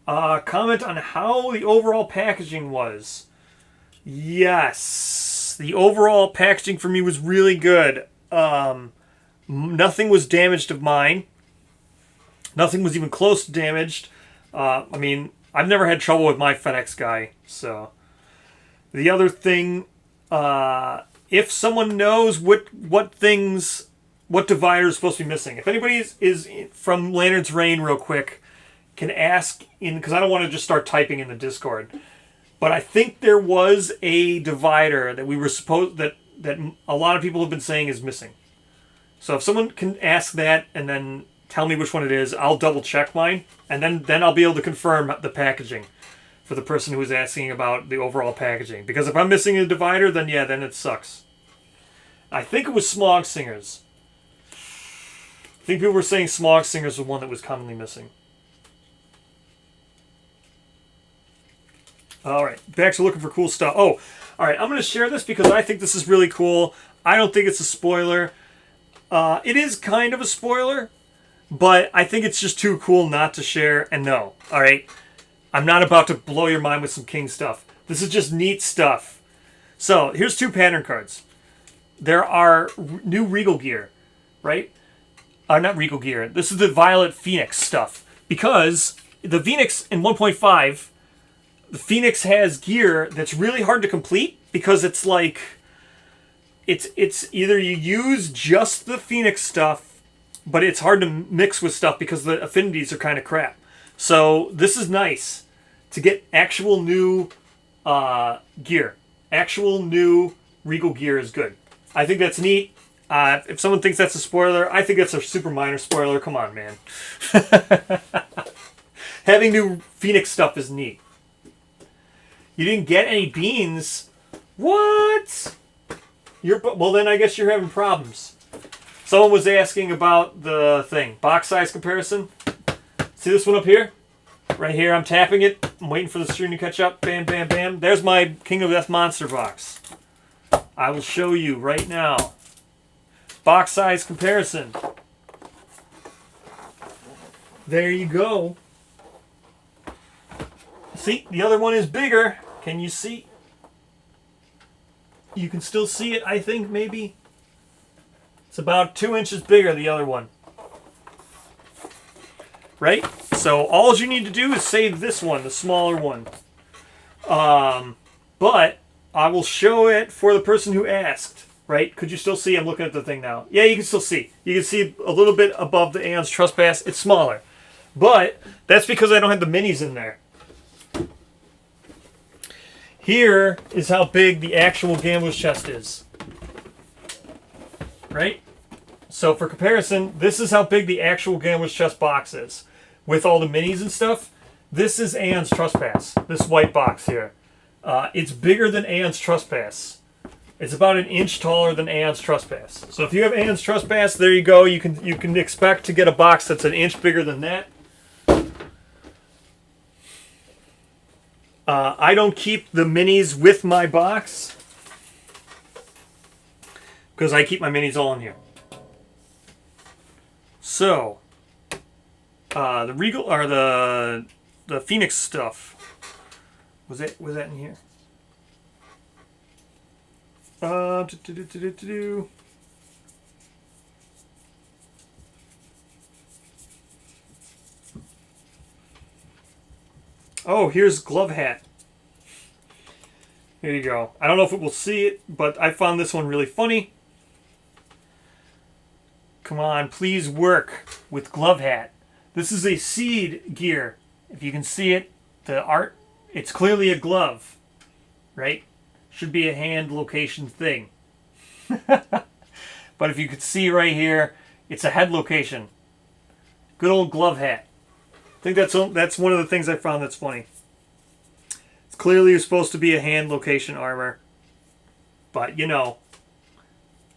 Comment on how the overall packaging was. Yes. The overall packaging for me was really good. Nothing was damaged of mine. Nothing was even close to damaged. I mean, I've never had trouble with my FedEx guy. So the other thing, if someone knows what divider is supposed to be missing, if anybody is from Lantern's Reign, real quick, can ask in, because I don't want to just start typing in the Discord. But I think there was a divider that we were supposed that a lot of people have been saying is missing. So if someone can ask that and then tell me which one it is, I'll double check mine, and then I'll be able to confirm the packaging for the person who was asking about the overall packaging. Because if I'm missing a divider, then yeah, then it sucks. I think it was Smog Singers. I think people were saying Smog Singers was one that was commonly missing. All right, back to looking for cool stuff. Oh, all right, I'm going to share this because I think this is really cool. I don't think it's a spoiler. It is kind of a spoiler, but I think it's just too cool not to share. And no, all right, I'm not about to blow your mind with some King stuff. This is just neat stuff. So here's 2 pattern cards. There are new Regal gear, right? Not Regal gear. This is the Violet Phoenix stuff. Because the Phoenix in 1.5, the Phoenix has gear that's really hard to complete because it's like, it's either you use just the Phoenix stuff, but it's hard to mix with stuff because the affinities are kind of crap. So this is nice to get actual new gear. Actual new Regal gear is good. I think that's neat. If someone thinks that's a spoiler, I think that's a super minor spoiler. Come on, man. Having new Phoenix stuff is neat. You didn't get any beans? What? Well, then I guess you're having problems. Someone was asking about the thing. Box size comparison. See this one up here? Right here, I'm tapping it. I'm waiting for the stream to catch up. Bam, bam, bam. There's my King of Death monster box. I will show you right now. Box size comparison. There you go. See, the other one is bigger. Can you see? You can still see it, I think, maybe. It's about 2 inches bigger, the other one. Right? So all you need to do is save this one, the smaller one. But I will show it for the person who asked. Right? Could you still see? I'm looking at the thing now. Yeah, you can still see. You can see a little bit above the Aeon's Trespass. It's smaller. But that's because I don't have the minis in there. Here is how big the actual Gambler's Chest is. Right? So for comparison, this is how big the actual Gambler's Chest box is. With all the minis and stuff, this is Aeon's Trespass. This white box here. It's bigger than Aeon's Trespass. It's about 1 inch taller than Aeon's Trespass. So if you have Aeon's Trespass, there you go. You can expect to get a box that's 1 inch bigger than that. I don't keep the minis with my box because I keep my minis all in here. So the Regal or the Phoenix stuff was that in here? Oh, here's Glove Hat. Here you go. I don't know if it will see it, but I found this one really funny. Come on, please work with Glove Hat. This is a seed gear. If you can see it, the art, it's clearly a glove, right? Should be a hand location thing. But if you could see right here, it's a head location. Good old Glove Hat. I think that's one of the things I found that's funny. It's clearly supposed to be a hand location armor. But, you know,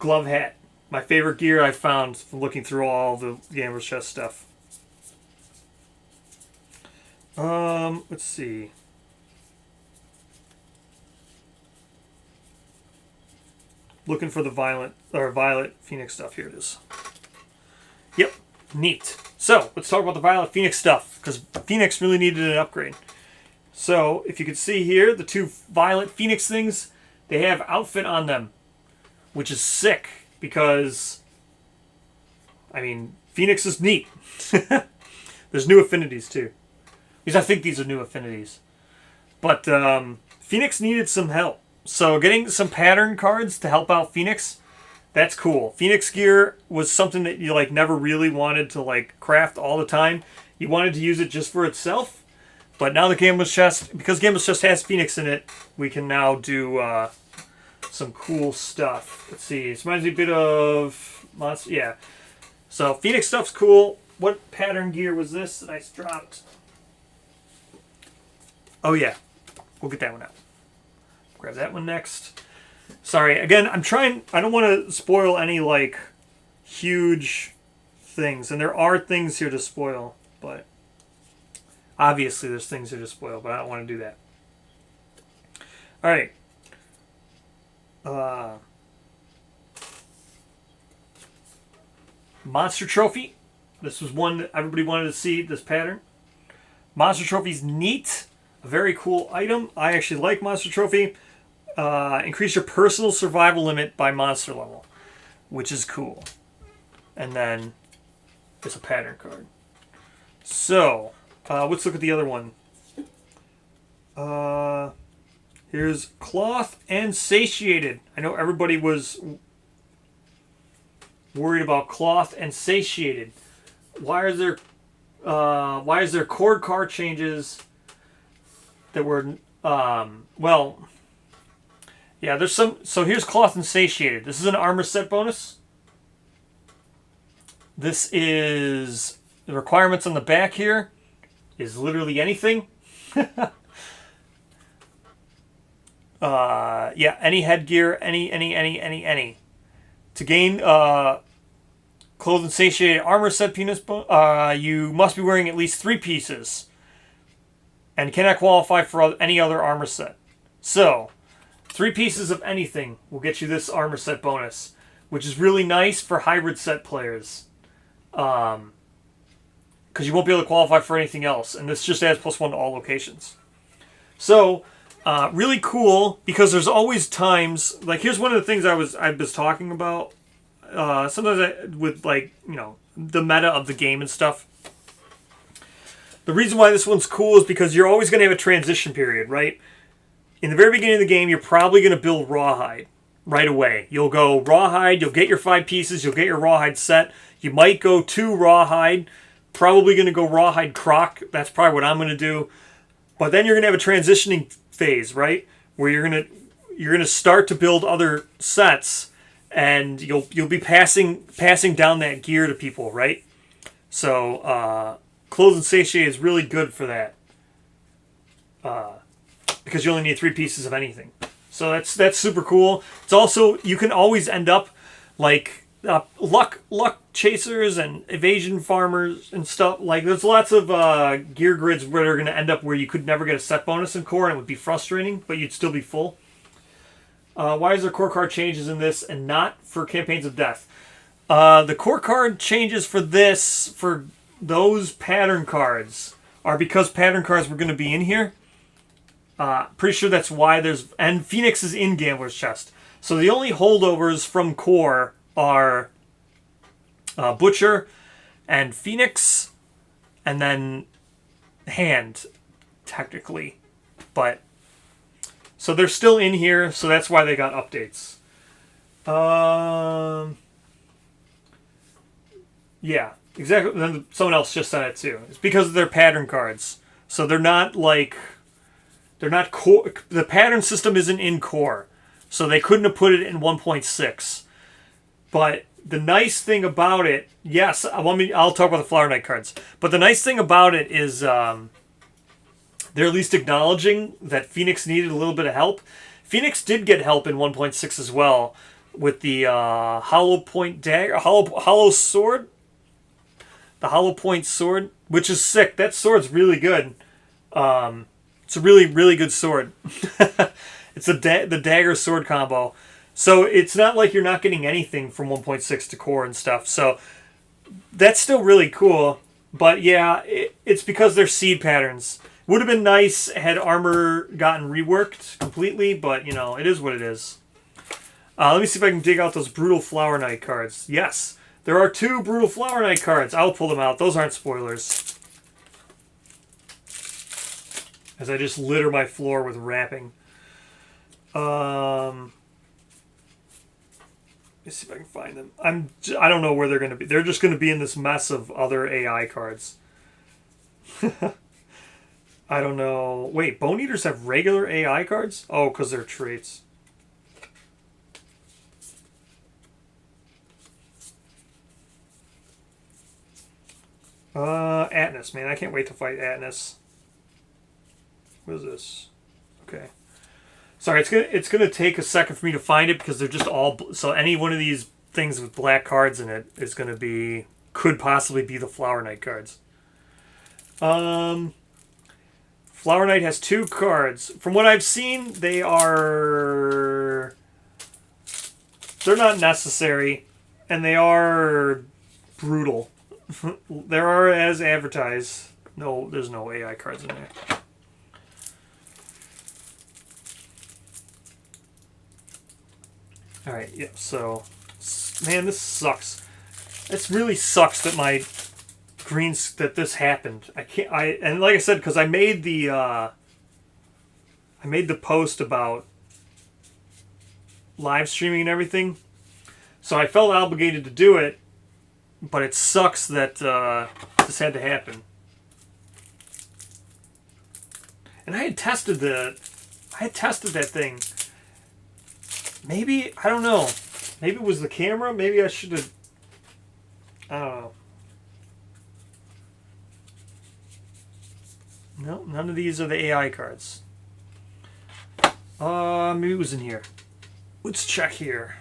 Glove Hat. My favorite gear I found from looking through all the Gambler's Chest stuff. Let's see. Looking for the Violet Phoenix stuff. Here it is. Yep, neat. So let's talk about the Violet Phoenix stuff because Phoenix really needed an upgrade. So if you can see here, the 2 Violet Phoenix things, they have outfit on them, which is sick. because, I mean, Phoenix is neat. There's new affinities too. Because I think these are new affinities. But Phoenix needed some help. So getting some pattern cards to help out Phoenix, that's cool. Phoenix gear was something that you like never really wanted to like craft all the time. You wanted to use it just for itself. But now the Gambler's Chest, because Gambler's Chest has Phoenix in it, we can now do some cool stuff. Let's see. This reminds me a bit of Monster. Yeah. So Phoenix stuff's cool. What pattern gear was this that I dropped? Oh yeah. We'll get that one out. Grab that one next. Sorry. Again, I'm trying. I don't want to spoil any like huge things. And there are things here to spoil. But obviously there's things here to spoil. But I don't want to do that. All right. Monster Trophy. This was one that everybody wanted to see, this pattern. Monster Trophy's neat. A very cool item. I actually like Monster Trophy. Increase your personal survival limit by monster level, which is cool. And then it's a pattern card. So, let's look at the other one. Here's Cloth and Satiated. I know everybody was worried about Cloth and Satiated. Why is there cord card changes that were well, yeah, there's some. So here's Cloth and Satiated. This is an armor set bonus. This is the requirements on the back here is literally anything. Yeah, any headgear, any. To gain Clothed and Satiated armor set penis, you must be wearing at least 3 pieces. And cannot qualify for any other armor set. So, 3 pieces of anything will get you this armor set bonus, which is really nice for hybrid set players. Because you won't be able to qualify for anything else. And this just adds +1 to all locations. So, really cool, because there's always times, like here's one of the things I was talking about. Sometimes with like, you know, the meta of the game and stuff. The reason why this one's cool is because you're always going to have a transition period, right? In the very beginning of the game, you're probably going to build Rawhide right away. You'll go Rawhide, you'll get your 5 pieces, you'll get your Rawhide set. You might go to Rawhide, probably going to go Rawhide Croc. That's probably what I'm going to do. But then you're going to have a transitioning phase, right? Where you're going to start to build other sets, and you'll be passing down that gear to people, right? So, Clothed and Satiated is really good for that. Because you only need 3 pieces of anything. So that's super cool. It's also, you can always end up like luck chasers and evasion farmers and stuff. Like there's lots of gear grids where they're going to end up where you could never get a set bonus in core and it would be frustrating, but you'd still be full. Why is there core card changes in this and not for Campaigns of Death? The core card changes for this, for those pattern cards, are because pattern cards were going to be in here. Pretty sure that's why there's... And Phoenix is in Gambler's Chest. So the only holdovers from core are Butcher and Phoenix, and then Hand, technically. But... So they're still in here, so that's why they got updates. Yeah, exactly. Then someone else just said it too. It's because of their pattern cards. So they're not like... They're not core. The pattern system isn't in core. So they couldn't have put it in 1.6. But the nice thing about it... Yes, I'll talk about the Flower Knight cards. But the nice thing about it is... they're at least acknowledging that Phoenix needed a little bit of help. Phoenix did get help in 1.6 as well with the hollow point dagger, hollow sword, the hollow point sword, which is sick. That sword's really good. It's a really, really good sword. It's the dagger sword combo. So it's not like you're not getting anything from 1.6 to core and stuff. So that's still really cool. But yeah, it's because they're seed patterns. Would have been nice had armor gotten reworked completely, but, you know, it is what it is. Let me see if I can dig out those Brutal Flower Knight cards. Yes, there are 2 Brutal Flower Knight cards. I'll pull them out. Those aren't spoilers. As I just litter my floor with wrapping. Let's see if I can find them. I don't know where they're going to be. They're just going to be in this mess of other AI cards. I don't know. Wait, Bone Eaters have regular AI cards? Oh, because they're traits. Atlas, man. I can't wait to fight Atlas. What is this? Okay. Sorry, it's gonna take a second for me to find it because they're just all... So any one of these things with black cards in it is going to be... Could possibly be the Flower Knight cards. Flower Knight has 2 cards. From what I've seen, they are... They're not necessary. And they are brutal. There are as advertised. No, there's no AI cards in there. Alright, yeah, so... Man, this sucks. This really sucks that my greens... That this happened. And like I said, because I made the... I made the post about live streaming and everything. So I felt obligated to do it. But it sucks that this had to happen. And I had tested that thing. Maybe, I don't know. Maybe it was the camera. Maybe I should have... I don't know. No, none of these are the AI cards. Maybe it was in here. Let's check here.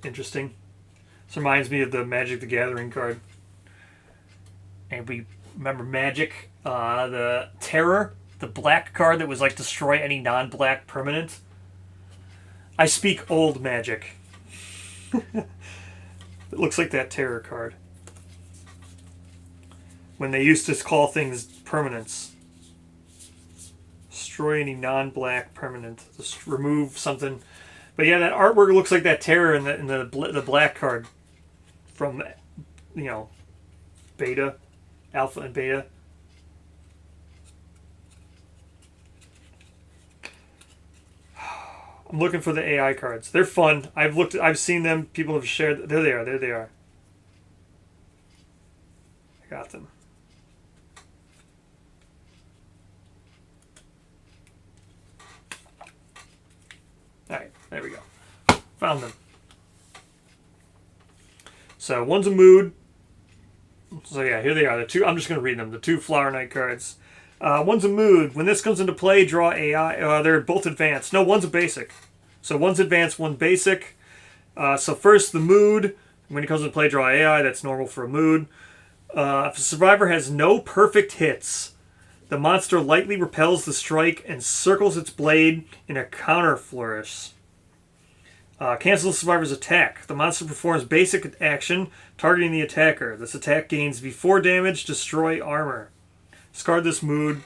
Interesting. This reminds me of the Magic the Gathering card. And we remember Magic, the Terror, the black card that was like destroy any non-black permanent. I speak old Magic. It looks like that Terror card. When they used to call things permanents. Destroy any non-black permanent. Just remove something. But yeah, that artwork looks like that Terror in the black card from, you know, Beta, Alpha and Beta. I'm looking for the AI cards. They're fun. I've seen them. People have shared. There they are. There they are. I got them. Alright, there we go. Found them. So, one's a mood. So yeah, here they are. The 2, I'm just going to read them. The 2 Flower Knight cards. One's a mood. When this comes into play, draw AI. They're both advanced. No, one's a basic. So one's advanced, one's basic. So first, the mood. When it comes into play, draw AI. That's normal for a mood. If a survivor has no perfect hits, the monster lightly repels the strike and circles its blade in a counter flourish. Cancel the survivor's attack. The monster performs basic action targeting the attacker. This attack gains V4 damage, destroy armor. Discard this mood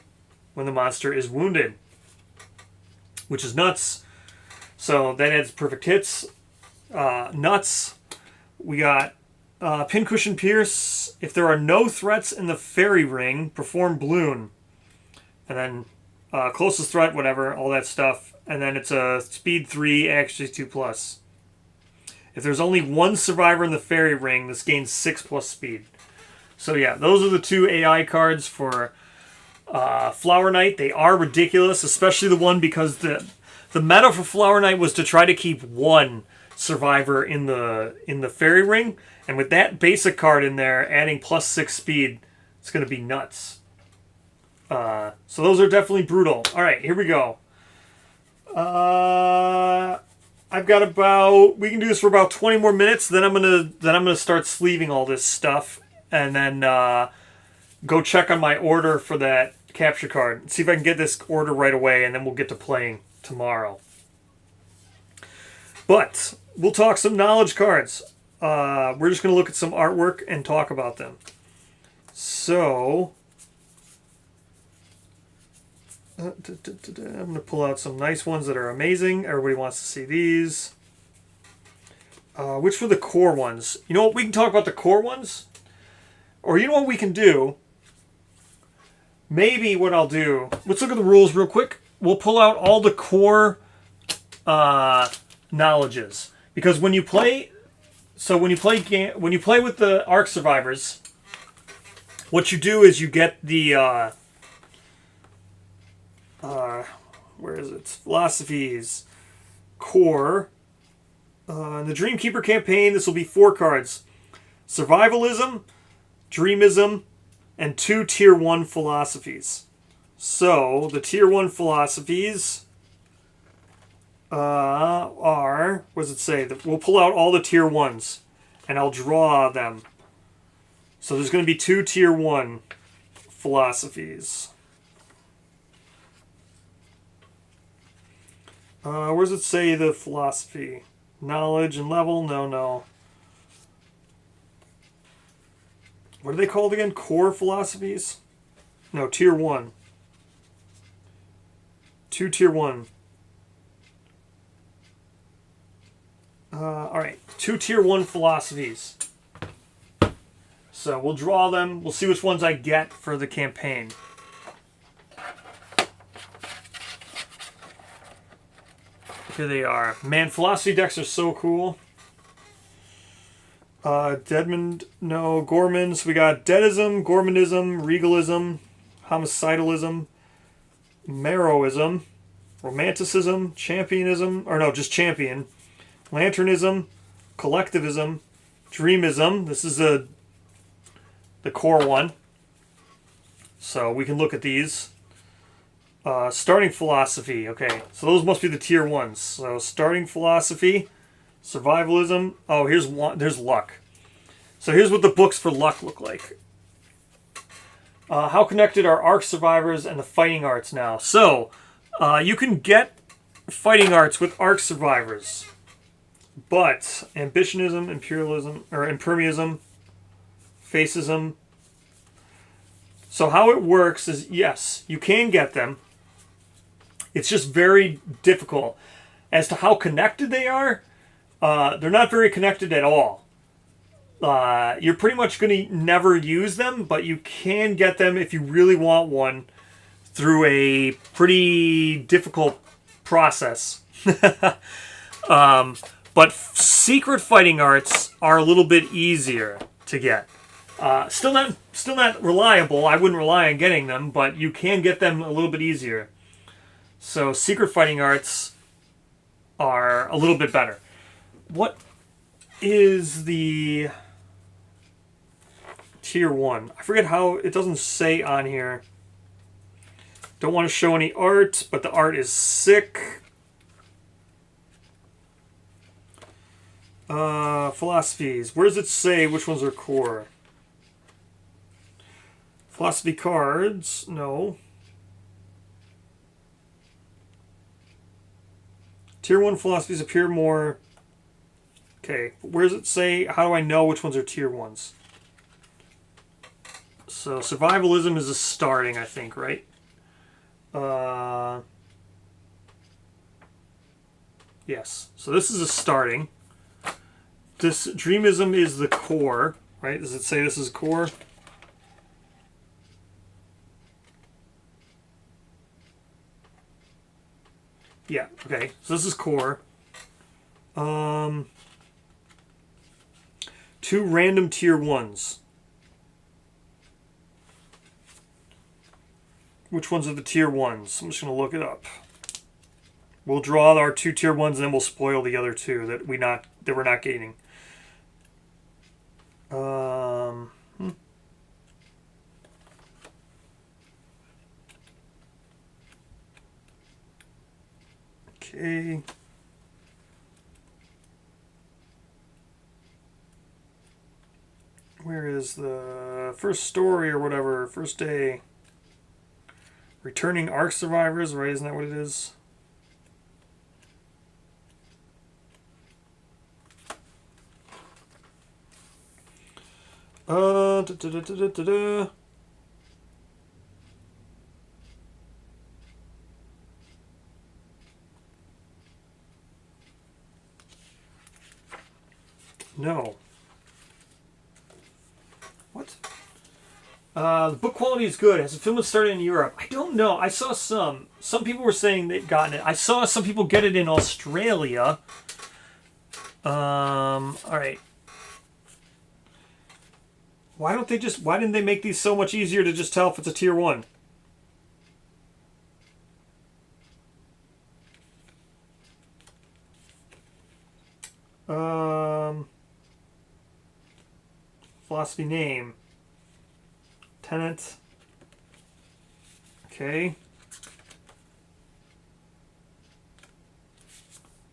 when the monster is wounded. Which is nuts. So that adds perfect hits. Nuts. We got Pincushion Pierce. If there are no threats in the fairy ring, perform Bloom. And then closest threat, whatever, all that stuff. And then it's a speed 3, actually 2+. If there's only one survivor in the fairy ring, this gains 6+ speed. So yeah, those are the 2 AI cards for Flower Knight. They are ridiculous, especially the one because the meta for Flower Knight was to try to keep one survivor in the fairy ring. And with that basic card in there, adding +6 speed, it's going to be nuts. So those are definitely brutal. All right, here we go. I've got about... We can do this for about 20 more minutes. Then I'm gonna start sleeving all this stuff, and then go check on my order for that capture card. See if I can get this order right away, and then we'll get to playing tomorrow. But we'll talk some knowledge cards. We're just gonna look at some artwork and talk about them. So... I'm going to pull out some nice ones that are amazing. Everybody wants to see these. Which were the core ones? You know what? We can talk about the core ones. Or you know what we can do? Maybe what I'll do... Let's look at the rules real quick. We'll pull out all the core knowledges. Because when you play... So when you play with the Ark Survivors, what you do is you get the... where is it? Philosophies. Core. In the Dreamkeeper campaign, this will be 4 cards. Survivalism, Dreamism, and 2 Tier 1 philosophies. So, the Tier 1 philosophies are... What does it say? We'll pull out all the Tier 1s, and I'll draw them. So there's going to be 2 Tier 1 philosophies. Where does it say the philosophy? Knowledge and level? No. What are they called again? Core philosophies? No, Tier 1. 2 Tier 1. Alright, 2 Tier 1 philosophies. So we'll draw them. We'll see which ones I get for the campaign. Here they are. Man, philosophy decks are so cool. Deadman, no, Gormans. We got Deadism, Gormanism, Regalism, Homicidalism, Marrowism, Romanticism, Championism, or no, just Champion, Lanternism, Collectivism, Dreamism. This is the core one. So we can look at these. Starting philosophy. Okay, so those must be the Tier 1s. So starting philosophy, survivalism. Oh, here's one. There's luck. So here's what the books for luck look like. How connected are Ark Survivors and the fighting arts now? So you can get fighting arts with Ark Survivors, but ambitionism, imperialism, or impermism, fascism. So how it works is, yes, you can get them. It's just very difficult. As to how connected they are, they're not very connected at all. You're pretty much going to never use them, but you can get them if you really want one through a pretty difficult process. But secret fighting arts are a little bit easier to get. Still not reliable. I wouldn't rely on getting them, but you can get them a little bit easier. So secret fighting arts are a little bit better. What is the Tier 1? I forget how, it doesn't say on here. Don't want to show any art, but the art is sick. Philosophies. Where does it say which ones are core? Philosophy cards. No. Tier 1 philosophies appear more... Okay, where does it say... How do I know which ones are Tier 1s? So, survivalism is a starting, I think, right? Yes. So this is a starting. This Dreamism is the core, right? Does it say this is core? Yeah, okay. So this is core. 2 random Tier 1s. Which ones are the Tier 1s? I'm just going to look it up. We'll draw our 2 Tier 1s and then we'll spoil the other 2 that we're not gaining. Okay. Where is the first story or whatever? First day. Returning Ark Survivors, right? Isn't that what it is? What? The book quality is good. Has the film been started in Europe? I don't know. I saw some. Some people were saying they'd gotten it. I saw some people get it in Australia. All right. Why didn't they make these so much easier to just tell if it's a tier 1? Philosophy name. Tenant. Okay.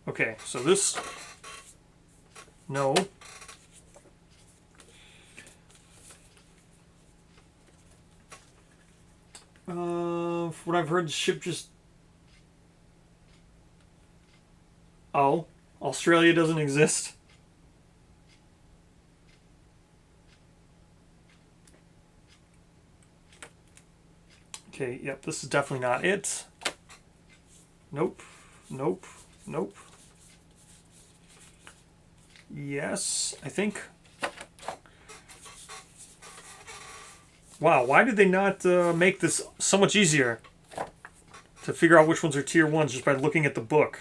Okay, so this... No. From what I've heard, the ship just... Oh. Australia doesn't exist? Okay, yep, this is definitely not it. Nope. Nope. Nope. Yes, I think. Wow, why did they not make this so much easier to figure out which ones are tier 1s just by looking at the book?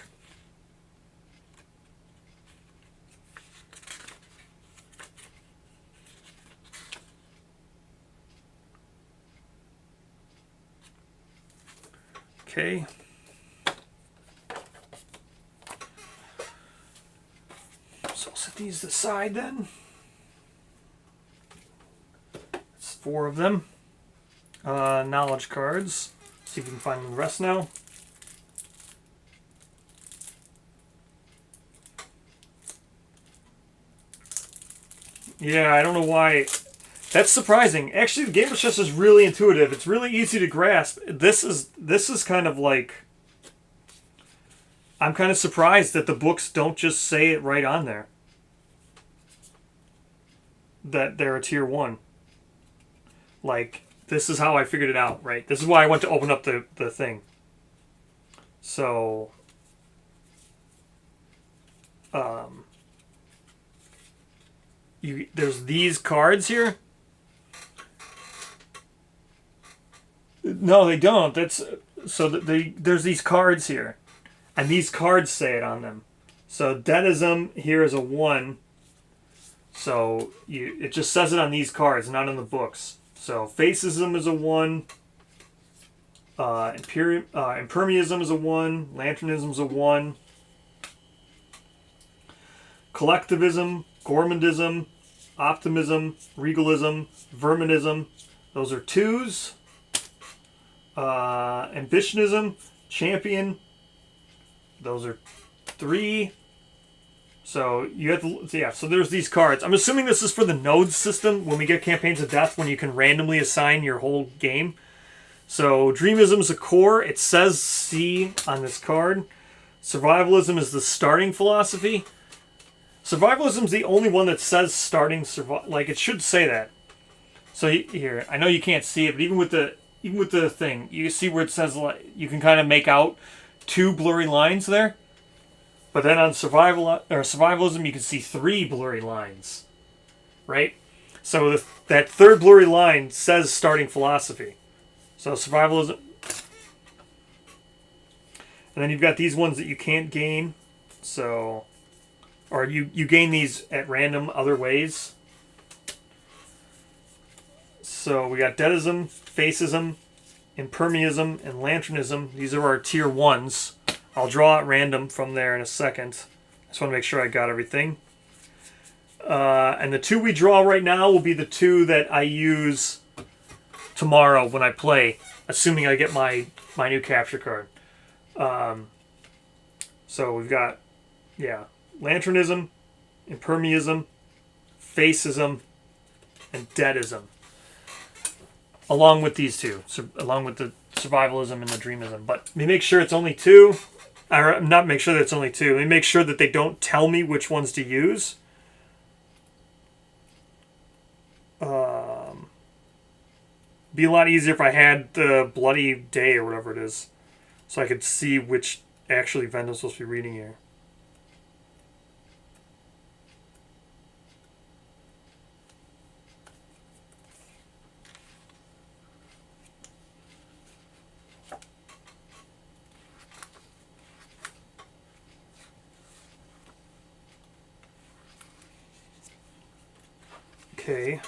Okay. So I'll set these aside then. It's 4 of them. Knowledge cards. See if we can find the rest now. Yeah, I don't know why. That's surprising. Actually, the game of chess is really intuitive. It's really easy to grasp. This is kind of like... I'm kind of surprised that the books don't just say it right on there. That they're a tier 1. Like, this is how I figured it out, right? This is why I went to open up the thing. So... there's these cards here. No, they don't. That's so there's these cards here, and these cards say it on them. So deadism here is a 1. So it just says it on these cards, not on the books. So fascism is a 1. Impermeism is a 1. Lanternism is a 1. Collectivism, gourmandism, optimism, regalism, verminism. Those are 2s. Ambitionism, champion. Those are 3. So you have to, yeah. So there's these cards. I'm assuming this is for the nodes system when we get campaigns of death, when you can randomly assign your whole game. So dreamism is a core. It says C on this card. Survivalism is the starting philosophy. Survivalism is the only one that says starting like it should say that. So here, I know you can't see it, but even with the thing, you see where it says, like, you can kind of make out 2 blurry lines there. But then on survivalism, you can see 3 blurry lines, right? So that 3rd blurry line says starting philosophy. So survivalism, and then you've got these ones that you can't gain. So, or you gain these at random other ways. So we got deadism, fascism, impermeism, and lanternism. These are our tier 1s. I'll draw at random from there in a second. I just want to make sure I got everything. And the 2 we draw right now will be the 2 that I use tomorrow when I play, assuming I get my new capture card. So we've got, yeah, lanternism, impermeism, fascism, and deadism. Along with these 2, along with the survivalism and the dreamism. But let me make sure it's only 2. Or not make sure that it's only 2. Let me make sure that they don't tell me which ones to use. Be a lot easier if I had the Bloody Day or whatever it is, so I could see which actual event I'm supposed to be reading here. Okay.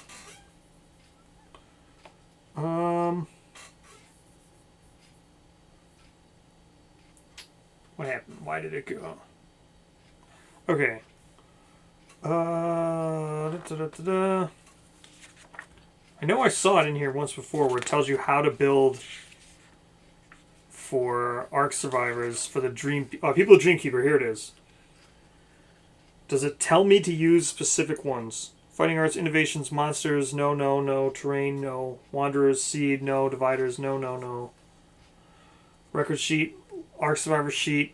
What happened? Why did it go? Okay. I know I saw it in here once before where it tells you how to build for Ark Survivors for the Dream... People of Dreamkeeper. Here it is. Does it tell me to use specific ones? Fighting Arts, Innovations, Monsters, no, no, no. Terrain, no. Wanderers, Seed, no. Dividers, no, no, no. Record Sheet, Ark Survivor Sheet.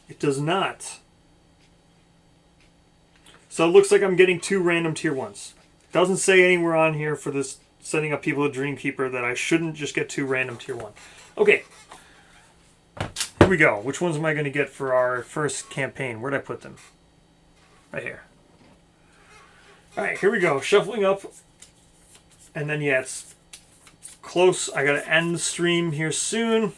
It does not. So it looks like I'm getting 2 random tier 1s. Doesn't say anywhere on here for this setting up People of Dreamkeeper that I shouldn't just get 2 random tier 1. Okay. Here we go. Which ones am I going to get for our first campaign? Where'd I put them? Right here. Alright, here we go. Shuffling up. And then, yeah, it's close. I got to end the stream here soon.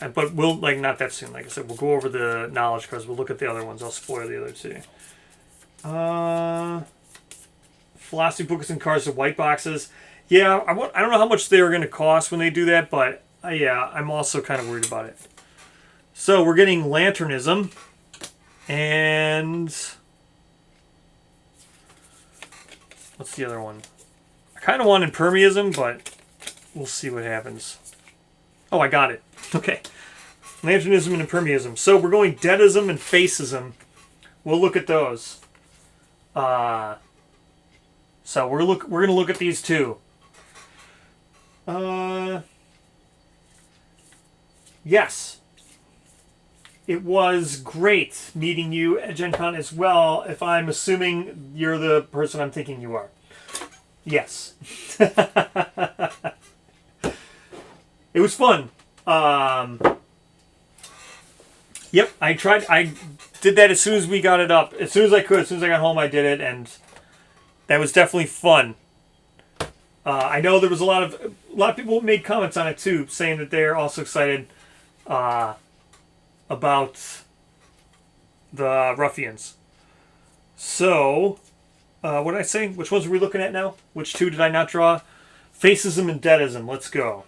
But we'll, like, not that soon. Like I said, we'll go over the knowledge cards. We'll look at the other ones. I'll spoil the other 2. Philosophy books and cards, the white boxes. Yeah, I don't know how much they were going to cost when they do that, but yeah, I'm also kind of worried about it. So we're getting Lanternism, and what's the other one? I kind of want Impermeism, but we'll see what happens. Oh, I got it. Okay. Lanternism and Impermeism. So we're going Deadism and Faceism. We'll look at those. So we're going to look at these 2. Yes. It was great meeting you at Gen Con as well, if I'm assuming you're the person I'm thinking you are. Yes. It was fun. Yep, I did that as soon as we got it up. As soon as I could, as soon as I got home, I did it, and that was definitely fun. I know there was a lot of people made comments on it too, saying that they're also excited about the Ruffians. So, what did I say? Which ones are we looking at now? Which 2 did I not draw? Faceism and Deadism. Let's go.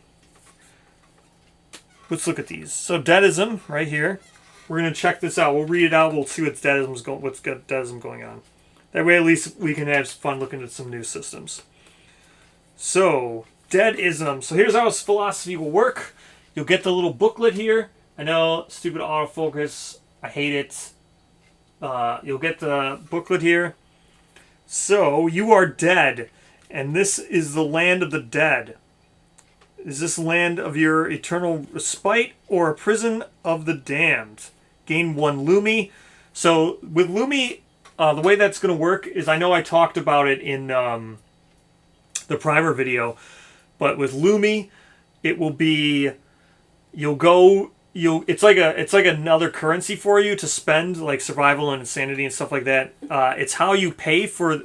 Let's look at these. So Deadism, right here. We're going to check this out. We'll read it out. We'll see what's got Deadism going on. That way at least we can have fun looking at some new systems. So, Deadism. So here's how philosophy will work. You'll get the little booklet here. I know, stupid autofocus. I hate it. You'll get the booklet here. So, you are dead. And this is the land of the dead. Is this land of your eternal respite or a prison of the damned? Gain 1 Lumi. So, with Lumi, the way that's going to work is, I know I talked about it in the primer video, but with Lumi, it will be, it's like another currency for you to spend, like survival and insanity and stuff like that. It's how you pay for,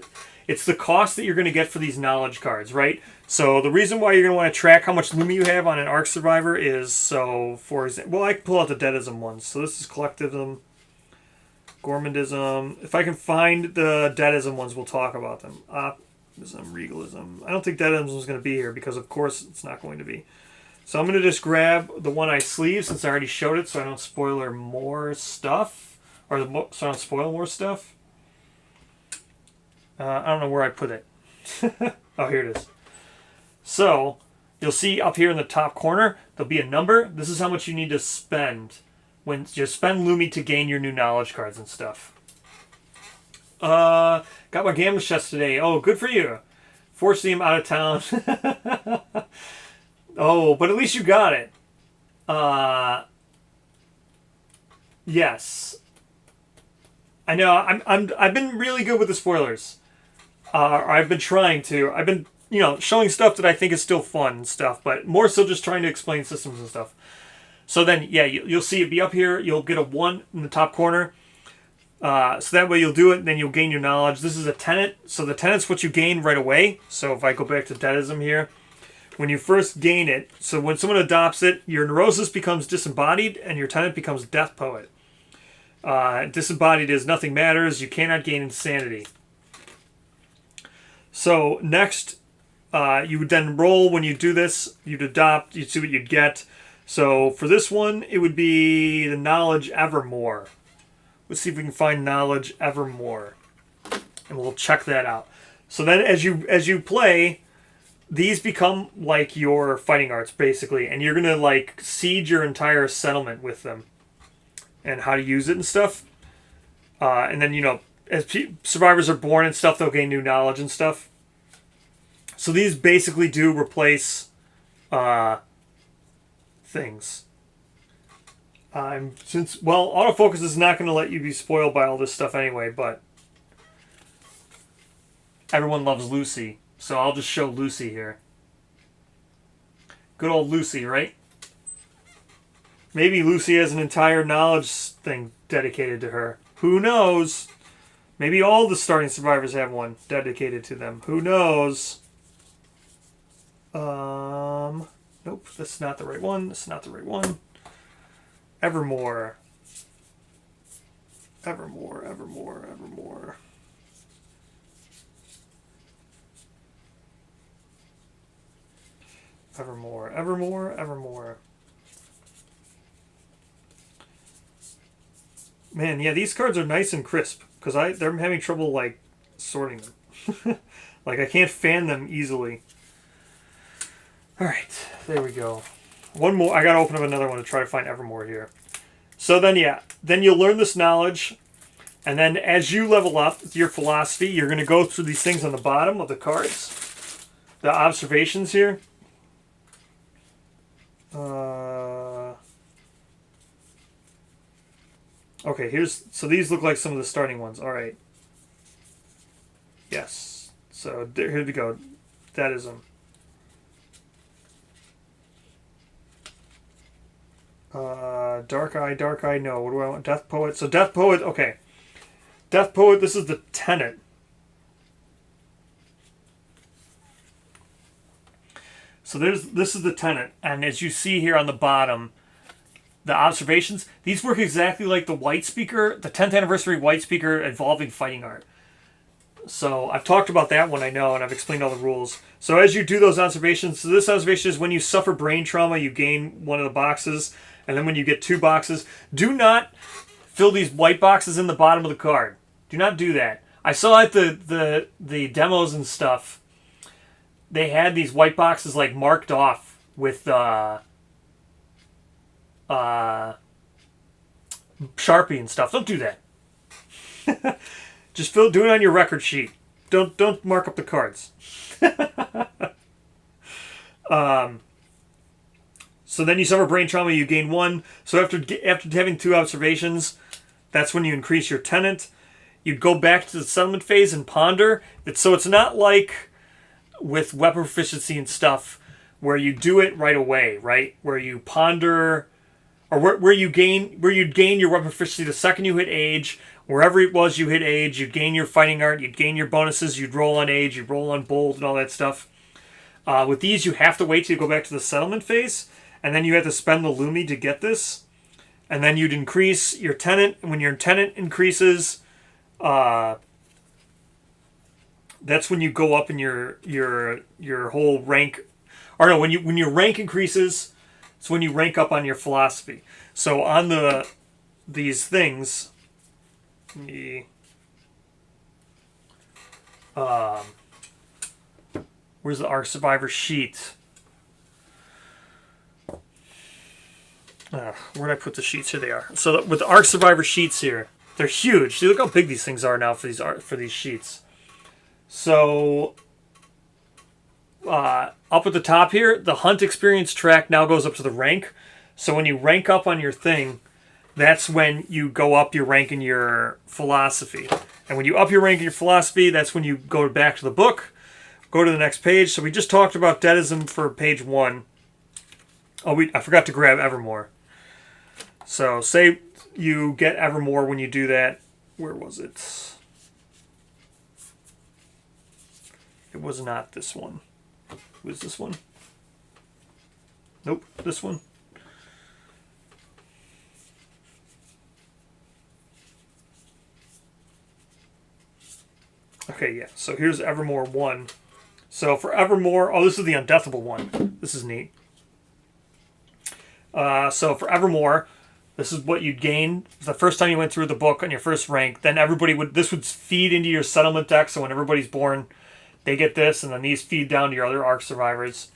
it's the cost that you're going to get for these knowledge cards, right? So the reason why you're going to want to track how much Lumi you have on an Ark Survivor is, so for example, well, I can pull out the Deadism ones. So this is Collectivism, Gourmandism. If I can find the Deadism ones, we'll talk about them. Optimism, Regalism. I don't think Deadism is going to be here because, of course, it's not going to be. So I'm going to just grab the one I sleeve since I already showed it, so I don't spoil more stuff, so I don't spoil more stuff. I don't know where I put it. Oh, here it is. So you'll see up here in the top corner there'll be a number. This is how much you need to spend when you spend Lumi to gain your new knowledge cards and stuff. Got my gambling chest today. Oh, good for you. Fortunately, I'm out of town. Oh, but at least you got it. Yes. I know. I've been really good with the spoilers. I've been trying to. I've been, showing stuff that I think is still fun and stuff, but more so just trying to explain systems and stuff. So then, yeah, you'll see it be up here. You'll get a 1 in the top corner. So that way you'll do it, and then you'll gain your knowledge. This is a tenet. So the tenet's what you gain right away. So if I go back to Deadism here, when you first gain it. So when someone adopts it, your neurosis becomes disembodied and your tenant becomes death poet. Disembodied is nothing matters. You cannot gain insanity. So next, you would then roll when you do this. You'd adopt. You'd see what you'd get. So for this one, it would be the knowledge evermore. Let's see if we can find knowledge evermore, and we'll check that out. So then, as you play, these become like your fighting arts basically, and you're gonna like siege your entire settlement with them, and how to use it and stuff. And then as survivors are born and stuff, they'll gain new knowledge and stuff. So these basically do replace things. Autofocus is not going to let you be spoiled by all this stuff anyway, but everyone loves Lucy, so I'll just show Lucy here. Good old Lucy, right? Maybe Lucy has an entire knowledge thing dedicated to her. Who knows? Maybe all the starting survivors have one dedicated to them. Who knows? Nope, that's not the right one. That's not the right one. Evermore. Evermore, evermore, evermore. Evermore, evermore, evermore. Man, yeah, these cards are nice and crisp because they're having trouble like sorting them. Like I can't fan them easily. All right, there we go. One more. I gotta open up another one to try to find Evermore here. So then you'll learn this knowledge, and then as you level up with your philosophy, you're gonna go through these things on the bottom of the cards, the observations here. Okay, so these look like some of the starting ones. All right. Yes. So here we go. That is them. Dark Eye, no. What do I want? Death Poet. So Death Poet, okay. Death Poet, this is the tenant. So this is the tenant, and as you see here on the bottom, the observations, these work exactly like the White Speaker, the 10th anniversary White Speaker evolving fighting art. So I've talked about that one, I know, and I've explained all the rules. So as you do those observations, so this observation is when you suffer brain trauma, you gain one of the boxes, and then when you get 2 boxes, do not fill these white boxes in the bottom of the card. Do not do that. I saw at the demos and stuff, they had these white boxes like marked off with Sharpie and stuff. Don't do that. Just do it on your record sheet. Don't mark up the cards. So then you suffer brain trauma, you gain 1. So after having 2 observations, that's when you increase your tenant. You go back to the settlement phase and ponder. So it's not like with weapon proficiency and stuff where you do it right away, right? Where you ponder, or where you'd gain your weapon proficiency the second you hit age. Wherever it was you hit age, you'd gain your fighting art, you'd gain your bonuses, you'd roll on age, you'd roll on bold and all that stuff. With these, you have to wait till you go back to the settlement phase, and then you have to spend the Lumi to get this. And then you'd increase your tenant, and when your tenant increases, that's when you go up in your whole rank. Or no, when your rank increases, it's when you rank up on your philosophy. So on these things, where's the Arc Survivor sheet? Where did I put the sheets? Here they are. So with the Arc Survivor sheets here, they're huge. See, look how big these things are now for these sheets. So up at the top here, the Hunt experience track now goes up to the rank. So when you rank up on your thing, that's when you go up your rank in your philosophy. And when you up your rank in your philosophy, that's when you go back to the book, go to the next page. So we just talked about deadism for page 1. Oh, I forgot to grab Evermore. So say you get Evermore when you do that. Where was it? It was not this one. It was this one. Nope, this one. Okay, yeah. So here's Evermore 1. So for Evermore, oh, this is the Undeathable one. This is neat. So for Evermore, this is what you'd gain the first time you went through the book on your first rank. Then this would feed into your settlement deck. So when everybody's born, they get this, and then these feed down to your other Ark survivors.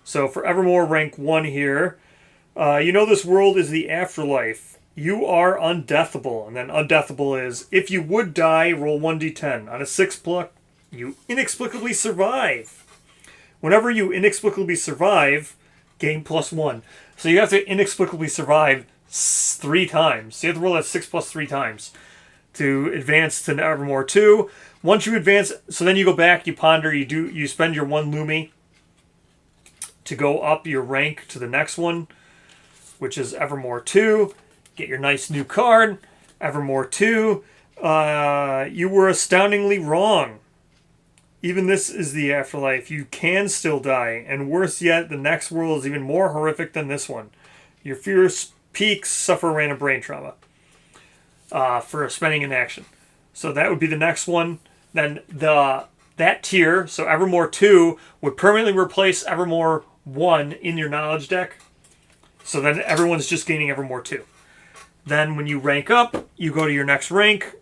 So for Evermore rank 1 here, you know this world is the afterlife. You are undeathable. And then undeathable is, if you would die, roll 1d10. On a 6 pluck, you inexplicably survive. Whenever you inexplicably survive, gain +1. So you have to inexplicably survive 3 times. So you have to roll that 6 plus 3 times to advance to Evermore 2. Once you advance, so then you go back, you ponder, you spend your 1 Lumi to go up your rank to the next one, which is Evermore 2. Get your nice new card. Evermore 2. You were astoundingly wrong. Even this is the afterlife. You can still die. And worse yet, the next world is even more horrific than this one. Your fierce peaks suffer random brain trauma for spending in action. So that would be the next one. Then that tier, so Evermore 2, would permanently replace Evermore 1 in your knowledge deck. So then everyone's just gaining Evermore 2. Then when you rank up, you go to your next rank.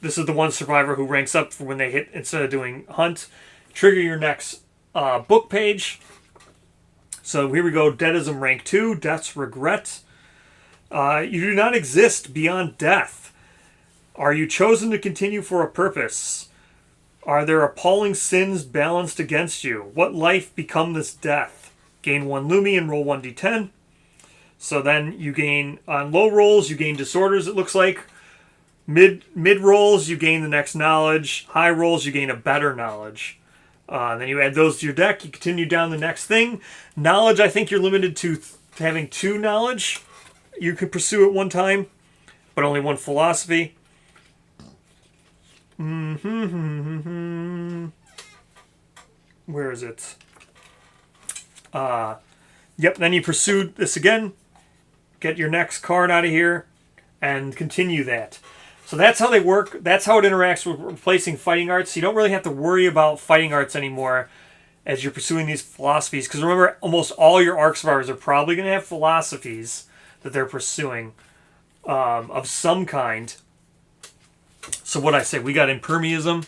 This is the one survivor who ranks up for when they hit, instead of doing hunt. Trigger your next book page. So here we go, Deadism rank 2, Death's Regret. You do not exist beyond death. Are you chosen to continue for a purpose? Are there appalling sins balanced against you? What life become this death? Gain 1 Lumi and roll 1d10. So then you gain, on low rolls, you gain disorders, it looks like. Mid rolls, you gain the next knowledge. High rolls, you gain a better knowledge. Then you add those to your deck. You continue down the next thing. Knowledge, I think you're limited to having 2 knowledge. You can pursue at one time, but only 1 philosophy. Where is it? Yep, then you pursue this again. Get your next card out of here and continue that. So that's how they work. That's how it interacts with replacing fighting arts. You don't really have to worry about fighting arts anymore as you're pursuing these philosophies. Because remember, almost all your Ark survivors are probably going to have philosophies that they're pursuing of some kind. So what I say, we got Impermeism,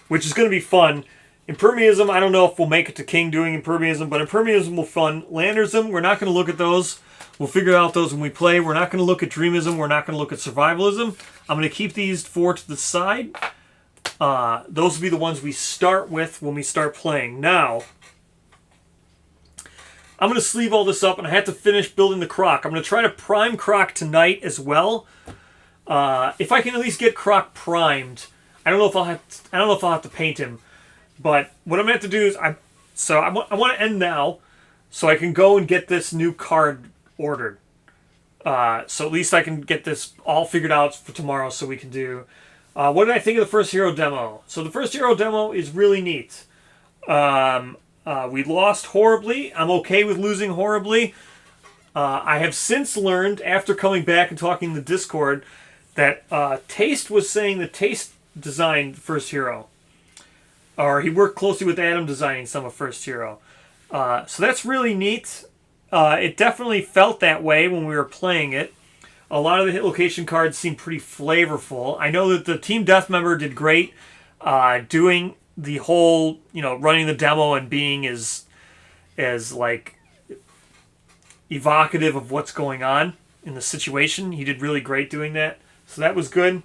which is going to be fun. Impermeism, I don't know if we'll make it to King doing Impermeism, but Impermeism will be fun. Landerism, we're not going to look at those. We'll figure out those when we play. We're not going to look at Dreamism. We're not going to look at Survivalism. I'm going to keep these 4 to the side. Those will be the ones we start with when we start playing. Now, I'm going to sleeve all this up, and I have to finish building the Croc. I'm going to try to prime Croc tonight as well. If I can at least get Croc primed, I don't know if I'll have to paint him. But what I'm going to have to do is, I want to end now, so I can go and get this new card ordered. So at least I can get this all figured out for tomorrow, so we can do. What did I think of the first hero demo? So the first hero demo is really neat. We lost horribly. I'm okay with losing horribly. I have since learned, after coming back and talking in the Discord, that Taste was saying that Taste designed first hero. Or he worked closely with Adam designing some of First Hero. So that's really neat. It definitely felt that way when we were playing it. A lot of the hit location cards seem pretty flavorful. I know that the Team Death member did great doing the whole, running the demo and being as like evocative of what's going on in the situation. He did really great doing that. So that was good.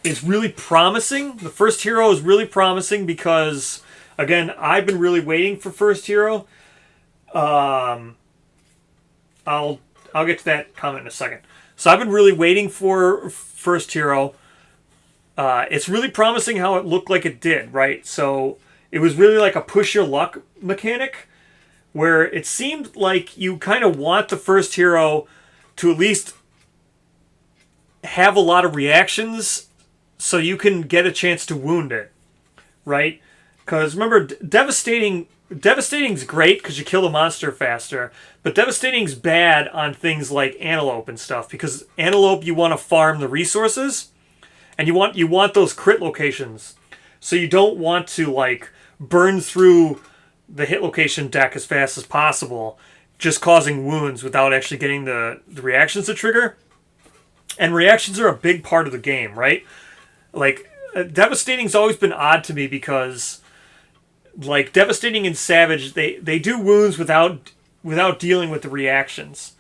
It's really promising. The first hero is really promising because, again, I've been really waiting for first hero. I'll get to that comment in a second. So I've been really waiting for first hero. It's really promising how it looked like it did, right? So it was really like a push your luck mechanic where it seemed like you kind of want the first hero to at least have a lot of reactions so you can get a chance to wound it, right? Because remember, devastating Devastating's great because you kill the monster faster, but Devastating's bad on things like Antelope and stuff, because Antelope, you want to farm the resources, and you want those crit locations. So you don't want to like burn through the hit location deck as fast as possible, just causing wounds without actually getting the reactions to trigger. And reactions are a big part of the game, right? Like, Devastating's always been odd to me because, like, Devastating and Savage, they do wounds without dealing with the reactions.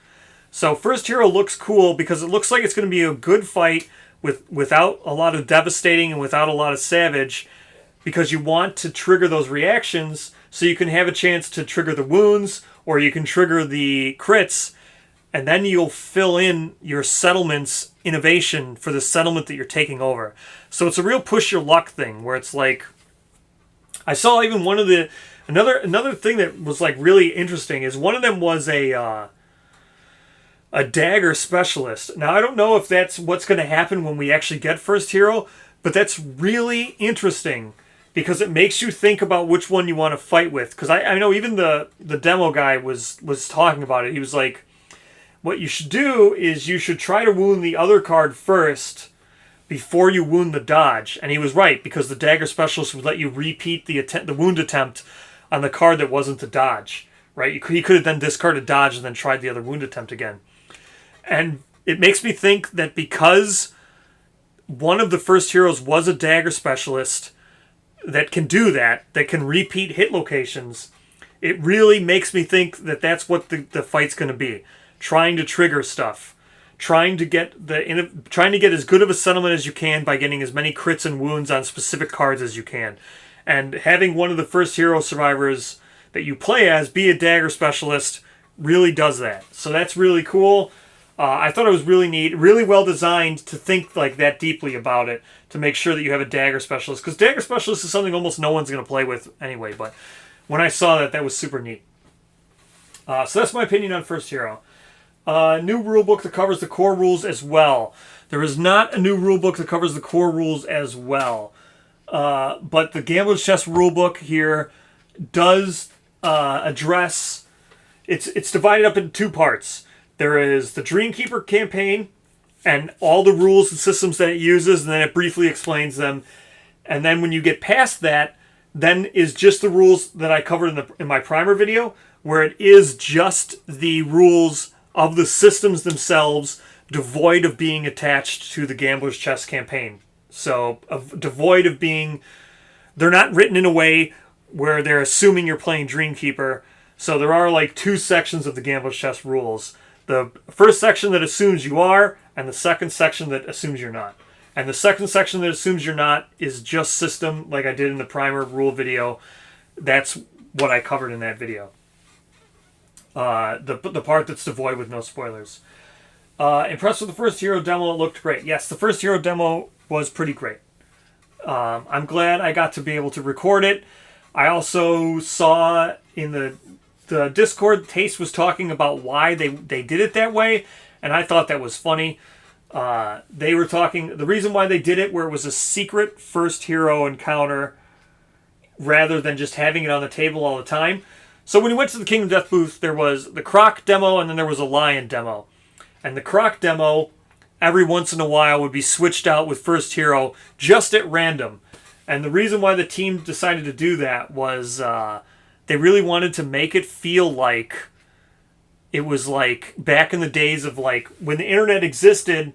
So First Hero looks cool because it looks like it's going to be a good fight without a lot of Devastating and without a lot of Savage, because you want to trigger those reactions so you can have a chance to trigger the wounds, or you can trigger the crits, and then you'll fill in your settlement's innovation for the settlement that you're taking over. So it's a real push your luck thing, where it's like, I saw even one of the another thing that was like really interesting is one of them was a dagger specialist. Now I don't know if that's what's going to happen when we actually get First Hero, but that's really interesting because it makes you think about which one you want to fight with. Because I know even the demo guy was talking about it. He was like, what you should do is you should try to wound the other card first before you wound the dodge. And he was right, because the dagger specialist would let you repeat the wound attempt on the card that wasn't the dodge. Right? He could have then discarded dodge and then tried the other wound attempt again. And it makes me think that because one of the First Heroes was a dagger specialist that can do that can repeat hit locations, it really makes me think that that's what the fight's going to be. Trying to trigger stuff. Trying to get as good of a settlement as you can by getting as many crits and wounds on specific cards as you can. And having one of the First Hero survivors that you play as be a dagger specialist really does that. So that's really cool. I thought it was really neat, really well designed to think like that deeply about it, to make sure that you have a dagger specialist. Because dagger specialist is something almost no one's going to play with anyway. But when I saw that was super neat. So that's my opinion on First Hero. New rulebook that covers the core rules as well. There is not a new rulebook that covers the core rules as well. But the Gambler's Chess rulebook here does address... It's divided up into two parts. There is the Dreamkeeper campaign and all the rules and systems that it uses, and then it briefly explains them. And then when you get past that, then is just the rules that I covered in my primer video, where it is just the rules of the systems themselves, devoid of being attached to the Gambler's Chess campaign. So, devoid of being... They're not written in a way where they're assuming you're playing Dreamkeeper. So there are like two sections of the Gambler's Chess rules. The first section that assumes you are, and the second section that assumes you're not. And the second section that assumes you're not is just system, like I did in the primer rule video. That's what I covered in that video. The part that's devoid with no spoilers. Impressed with the First Hero demo, it looked great. Yes, the First Hero demo was pretty great. I'm glad I got to be able to record it. I also saw in the Discord, Taste was talking about why they did it that way, and I thought that was funny. They were talking, the reason why they did it, where it was a secret First Hero encounter rather than just having it on the table all the time. So when you went to the Kingdom Death booth, there was the Croc demo and then there was a Lion demo. And the Croc demo, every once in a while, would be switched out with First Hero just at random. And the reason why the team decided to do that was they really wanted to make it feel like it was like back in the days of like when the internet existed,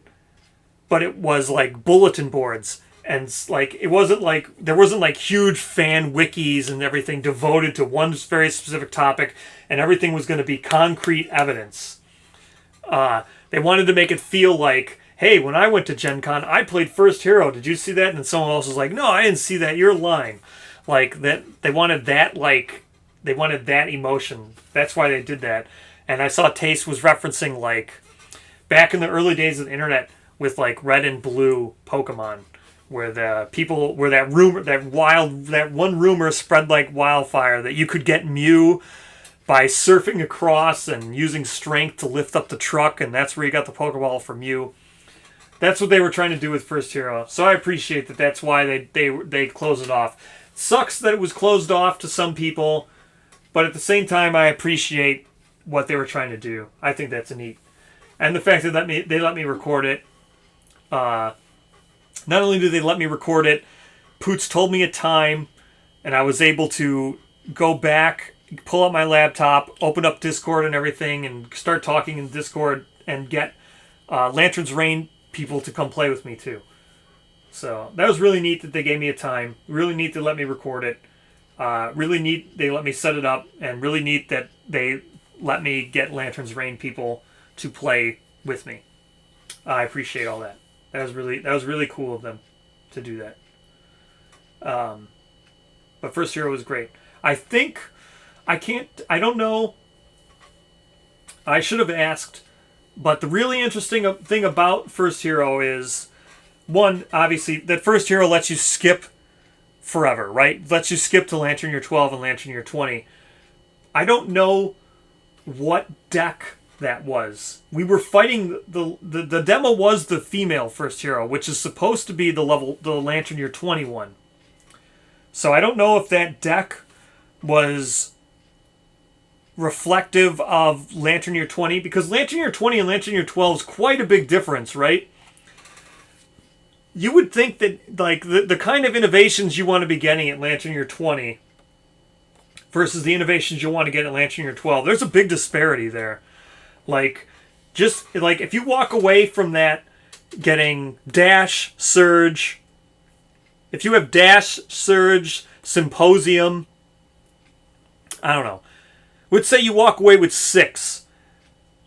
but it was like bulletin boards. And like it wasn't like there wasn't like huge fan wikis and everything devoted to one very specific topic, and everything was going to be concrete evidence. They wanted to make it feel like, hey, when I went to Gen Con, I played First Hero. Did you see that? And someone else was like, no, I didn't see that. You're lying. Like that, they wanted that emotion. That's why they did that. And I saw Taste was referencing like back in the early days of the internet with like red and blue Pokemon, where that one rumor spread like wildfire that you could get Mew by surfing across and using strength to lift up the truck, and that's where you got the Pokeball from Mew. That's what they were trying to do with First Hero. So I appreciate that. That's why they closed it off. Sucks that it was closed off to some people But at the same time, I appreciate what they were trying to do. I think that's neat. And the fact that they let me record it. Not only did they let me record it, Poots told me a time, and I was able to go back, pull up my laptop, open up Discord and everything, and start talking in Discord and get Lantern's Reign people to come play with me too. So that was really neat that they gave me a time. Really neat they let me record it. Really neat they let me set it up, and really neat that they let me get Lantern's Reign people to play with me. I appreciate all that. That was really cool of them to do that. But First Hero was great. I don't know. I should have asked, but the really interesting thing about First Hero is, one, obviously, that First Hero lets you skip forever, right? Lets you skip to Lantern Year 12 and Lantern Year 20. I don't know what deck that was. We were fighting the demo was the female First Hero, which is supposed to be the Lantern Year 21. So I don't know if that deck was reflective of Lantern Year 20, because Lantern Year 20 and Lantern Year 12 is quite a big difference, right? You would think that like the kind of innovations you want to be getting at Lantern Year 20 versus the innovations you want to get at Lantern Year 12, there's a big disparity there. Like, just like if you walk away from that getting Dash, Surge, if you have Dash, Surge, Symposium, I don't know. Let's say you walk away with 6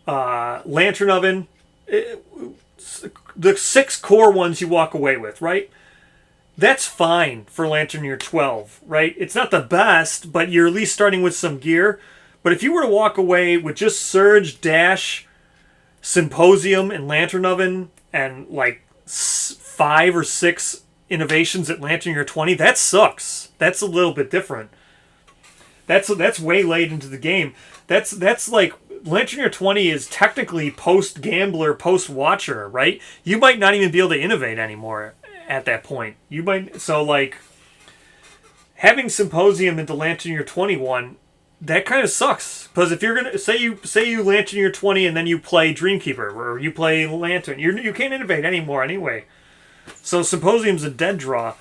Lantern Oven, the 6 core ones you walk away with, right? That's fine for Lantern Year 12, right? It's not the best, but you're at least starting with some gear. But if you were to walk away with just Surge, Dash, Symposium, and Lantern Oven, and like 5 or 6 innovations at Lantern Year 20, that sucks. That's a little bit different. That's way late into the game. That's like Lantern Year 20 is technically post Gambler, post Watcher, right? You might not even be able to innovate anymore at that point. So like having Symposium into Lantern Year 21, that kind of sucks, because if you're gonna say you Lantern Year 20 and then you play Dreamkeeper or you play Lantern, you can't innovate anymore anyway. So Symposium's a dead draw.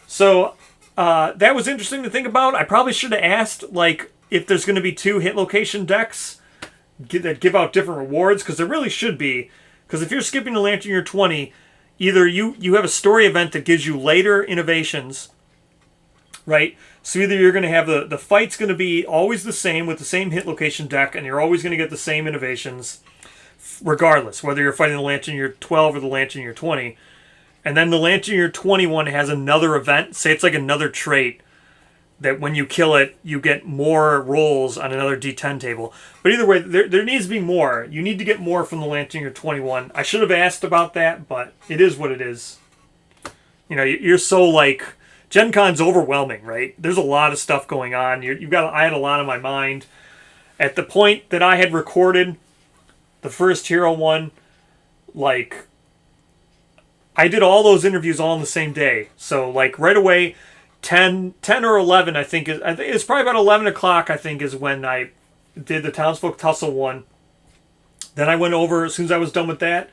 So that was interesting to think about. I probably should have asked like if there's going to be 2 hit location decks that give out different rewards, because there really should be. Because if you're skipping to Lantern Year 20, either you have a story event that gives you later innovations, right? So either you're going to have the fight's going to be always the same with the same hit location deck, and you're always going to get the same innovations, regardless, whether you're fighting the Lantern Year 12 or the Lantern Year 20. And then the Lantern Year 21 has another event, say it's like another trait, that when you kill it, you get more rolls on another D10 table. But either way, there needs to be more. You need to get more from the Lantern Year 21. I should have asked about that, but it is what it is. You know, you're so like... Gen Con's overwhelming, right? There's a lot of stuff going on. I had a lot on my mind. At the point that I had recorded the First Hero one, like, I did all those interviews all on the same day. So, like, right away, 10 or 11, I think it's probably about 11 o'clock, I think, is when I did the Townsfolk Tussle one. Then I went over, as soon as I was done with that,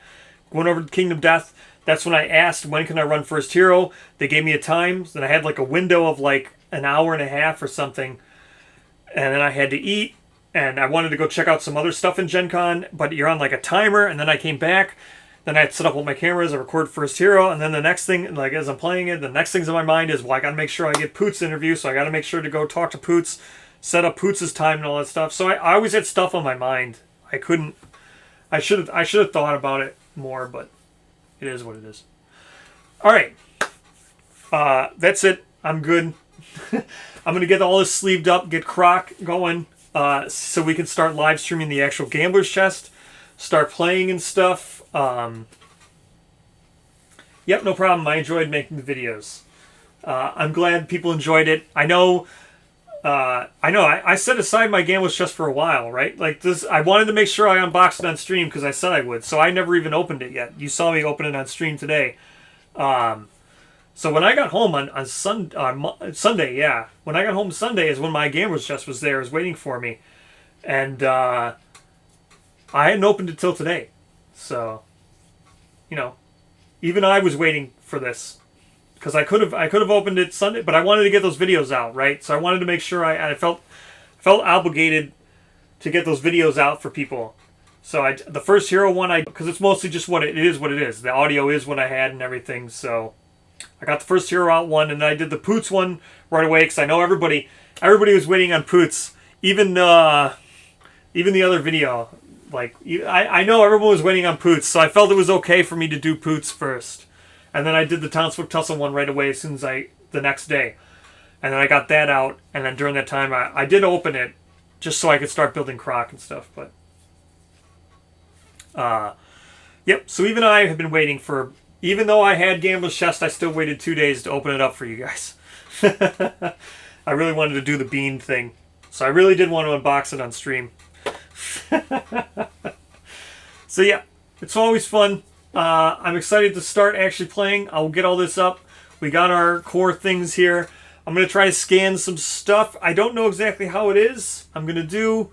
went over to Kingdom Death. That's when I asked, when can I run First Hero? They gave me a time. Then I had like a window of like an hour and a half or something. And then I had to eat. And I wanted to go check out some other stuff in Gen Con. But you're on like a timer. And then I came back. Then I had to set up all my cameras. I record First Hero. And then the next thing, like as I'm playing it, the next thing's in my mind is, well, I got to make sure I get Poots' interview. So I got to make sure to go talk to Poots, set up Poots' time and all that stuff. So I always had stuff on my mind. I should have thought about it more, but it is what it is. All right. That's it. I'm good. I'm going to get all this sleeved up, get Croc going, so we can start live streaming the actual Gambler's Chest, start playing and stuff. Yep, no problem. I enjoyed making the videos. I'm glad people enjoyed it. I know I set aside my Gambler's Chest for a while, right? Like this, I wanted to make sure I unboxed it on stream because I said I would. So I never even opened it yet. You saw me open it on stream today. So when I got home on Sunday, yeah, when I got home Sunday is when my gambler's chest was there, was waiting for me, and I hadn't opened it till today. So, you know, even I was waiting for this because I could have opened it Sunday, but I wanted to get those videos out, right? So I wanted to make sure I felt obligated to get those videos out for people. So the first Hero one, because it's mostly just what it is. The audio is what I had and everything. So I got the first Hero out one, and then I did the Poots one right away because I know everybody was waiting on Poots. Even the other video, like I know everyone was waiting on Poots, so I felt it was okay for me to do Poots first, and then I did the Townsfolk Tussle one right away as soon as the next day, and then I got that out, and then during that time I did open it just so I could start building Croc and stuff, but yep. So even I have been waiting for. Even though I had Gambler's Chest, I still waited 2 days to open it up for you guys. I really wanted to do the bean thing. So I really did want to unbox it on stream. So yeah, it's always fun. I'm excited to start actually playing. I'll get all this up. We got our core things here. I'm going to try to scan some stuff. I don't know exactly how it is. I'm going to do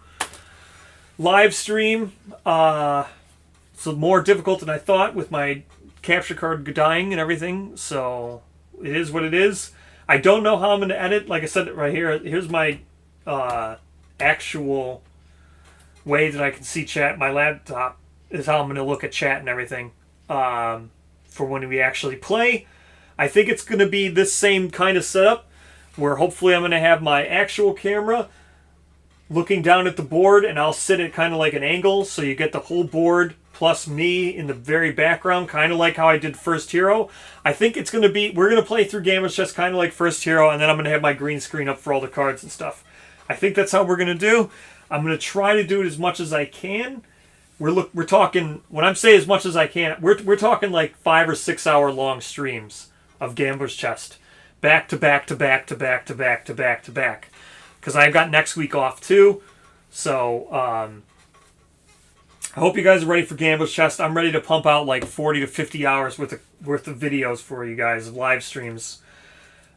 live stream. It's more difficult than I thought with my capture card dying and everything, so it is what it is. I don't know how I'm going to edit. Like I said right here, here's my actual way that I can see chat. My laptop is how I'm going to look at chat and everything for when we actually play. I think it's going to be this same kind of setup where hopefully I'm going to have my actual camera looking down at the board, and I'll sit at kind of like an angle so you get the whole board plus me in the very background, kind of like how I did First Hero. I think it's going to be, we're going to play through Gambler's Chest kind of like First Hero, and then I'm going to have my green screen up for all the cards and stuff. I think that's how we're going to do. I'm going to try to do it as much as I can. We're talking, when I'm saying as much as I can, we're talking like 5 or 6 hour long streams of Gambler's Chest. Back to back to back to back to back to back to back. Because I've got next week off too. So, I hope you guys are ready for Gambler's Chest. I'm ready to pump out like 40 to 50 hours worth of videos for you guys, live streams,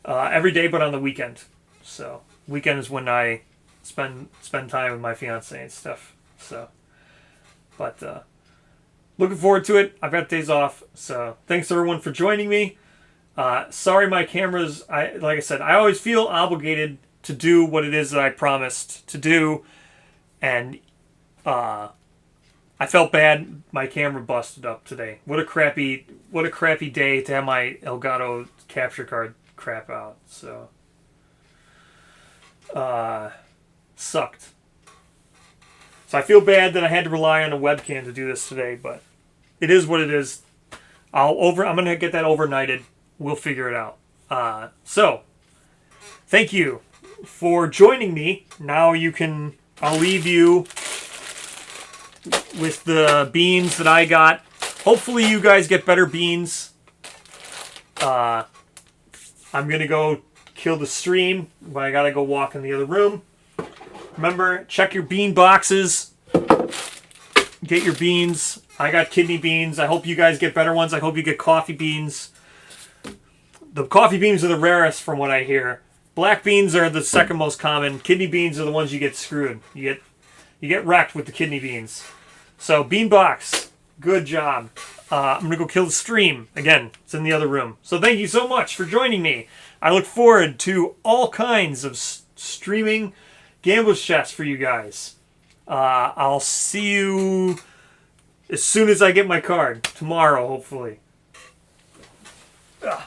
every day, but on the weekend. So weekend is when I spend time with my fiance and stuff. So, but looking forward to it. I've got days off, so thanks everyone for joining me. Sorry, my cameras. Like I said, I always feel obligated to do what it is that I promised to do, and I felt bad. My camera busted up today. What a crappy day to have my Elgato capture card crap out. So, sucked. So I feel bad that I had to rely on a webcam to do this today, but it is what it is. I'm gonna get that overnighted. We'll figure it out. So, thank you for joining me. Now I'll leave you with the beans that I got. Hopefully you guys get better beans. I'm going to go kill the stream, but I got to go walk in the other room. Remember, check your bean boxes. Get your beans. I got kidney beans. I hope you guys get better ones. I hope you get coffee beans. The coffee beans are the rarest from what I hear. Black beans are the second most common. Kidney beans are the ones you get screwed. You get wrecked with the kidney beans. So, bean box, good job. I'm going to go kill the stream. Again, it's in the other room. So thank you so much for joining me. I look forward to all kinds of streaming Gambler's Chest for you guys. I'll see you as soon as I get my card. Tomorrow, hopefully. Ugh.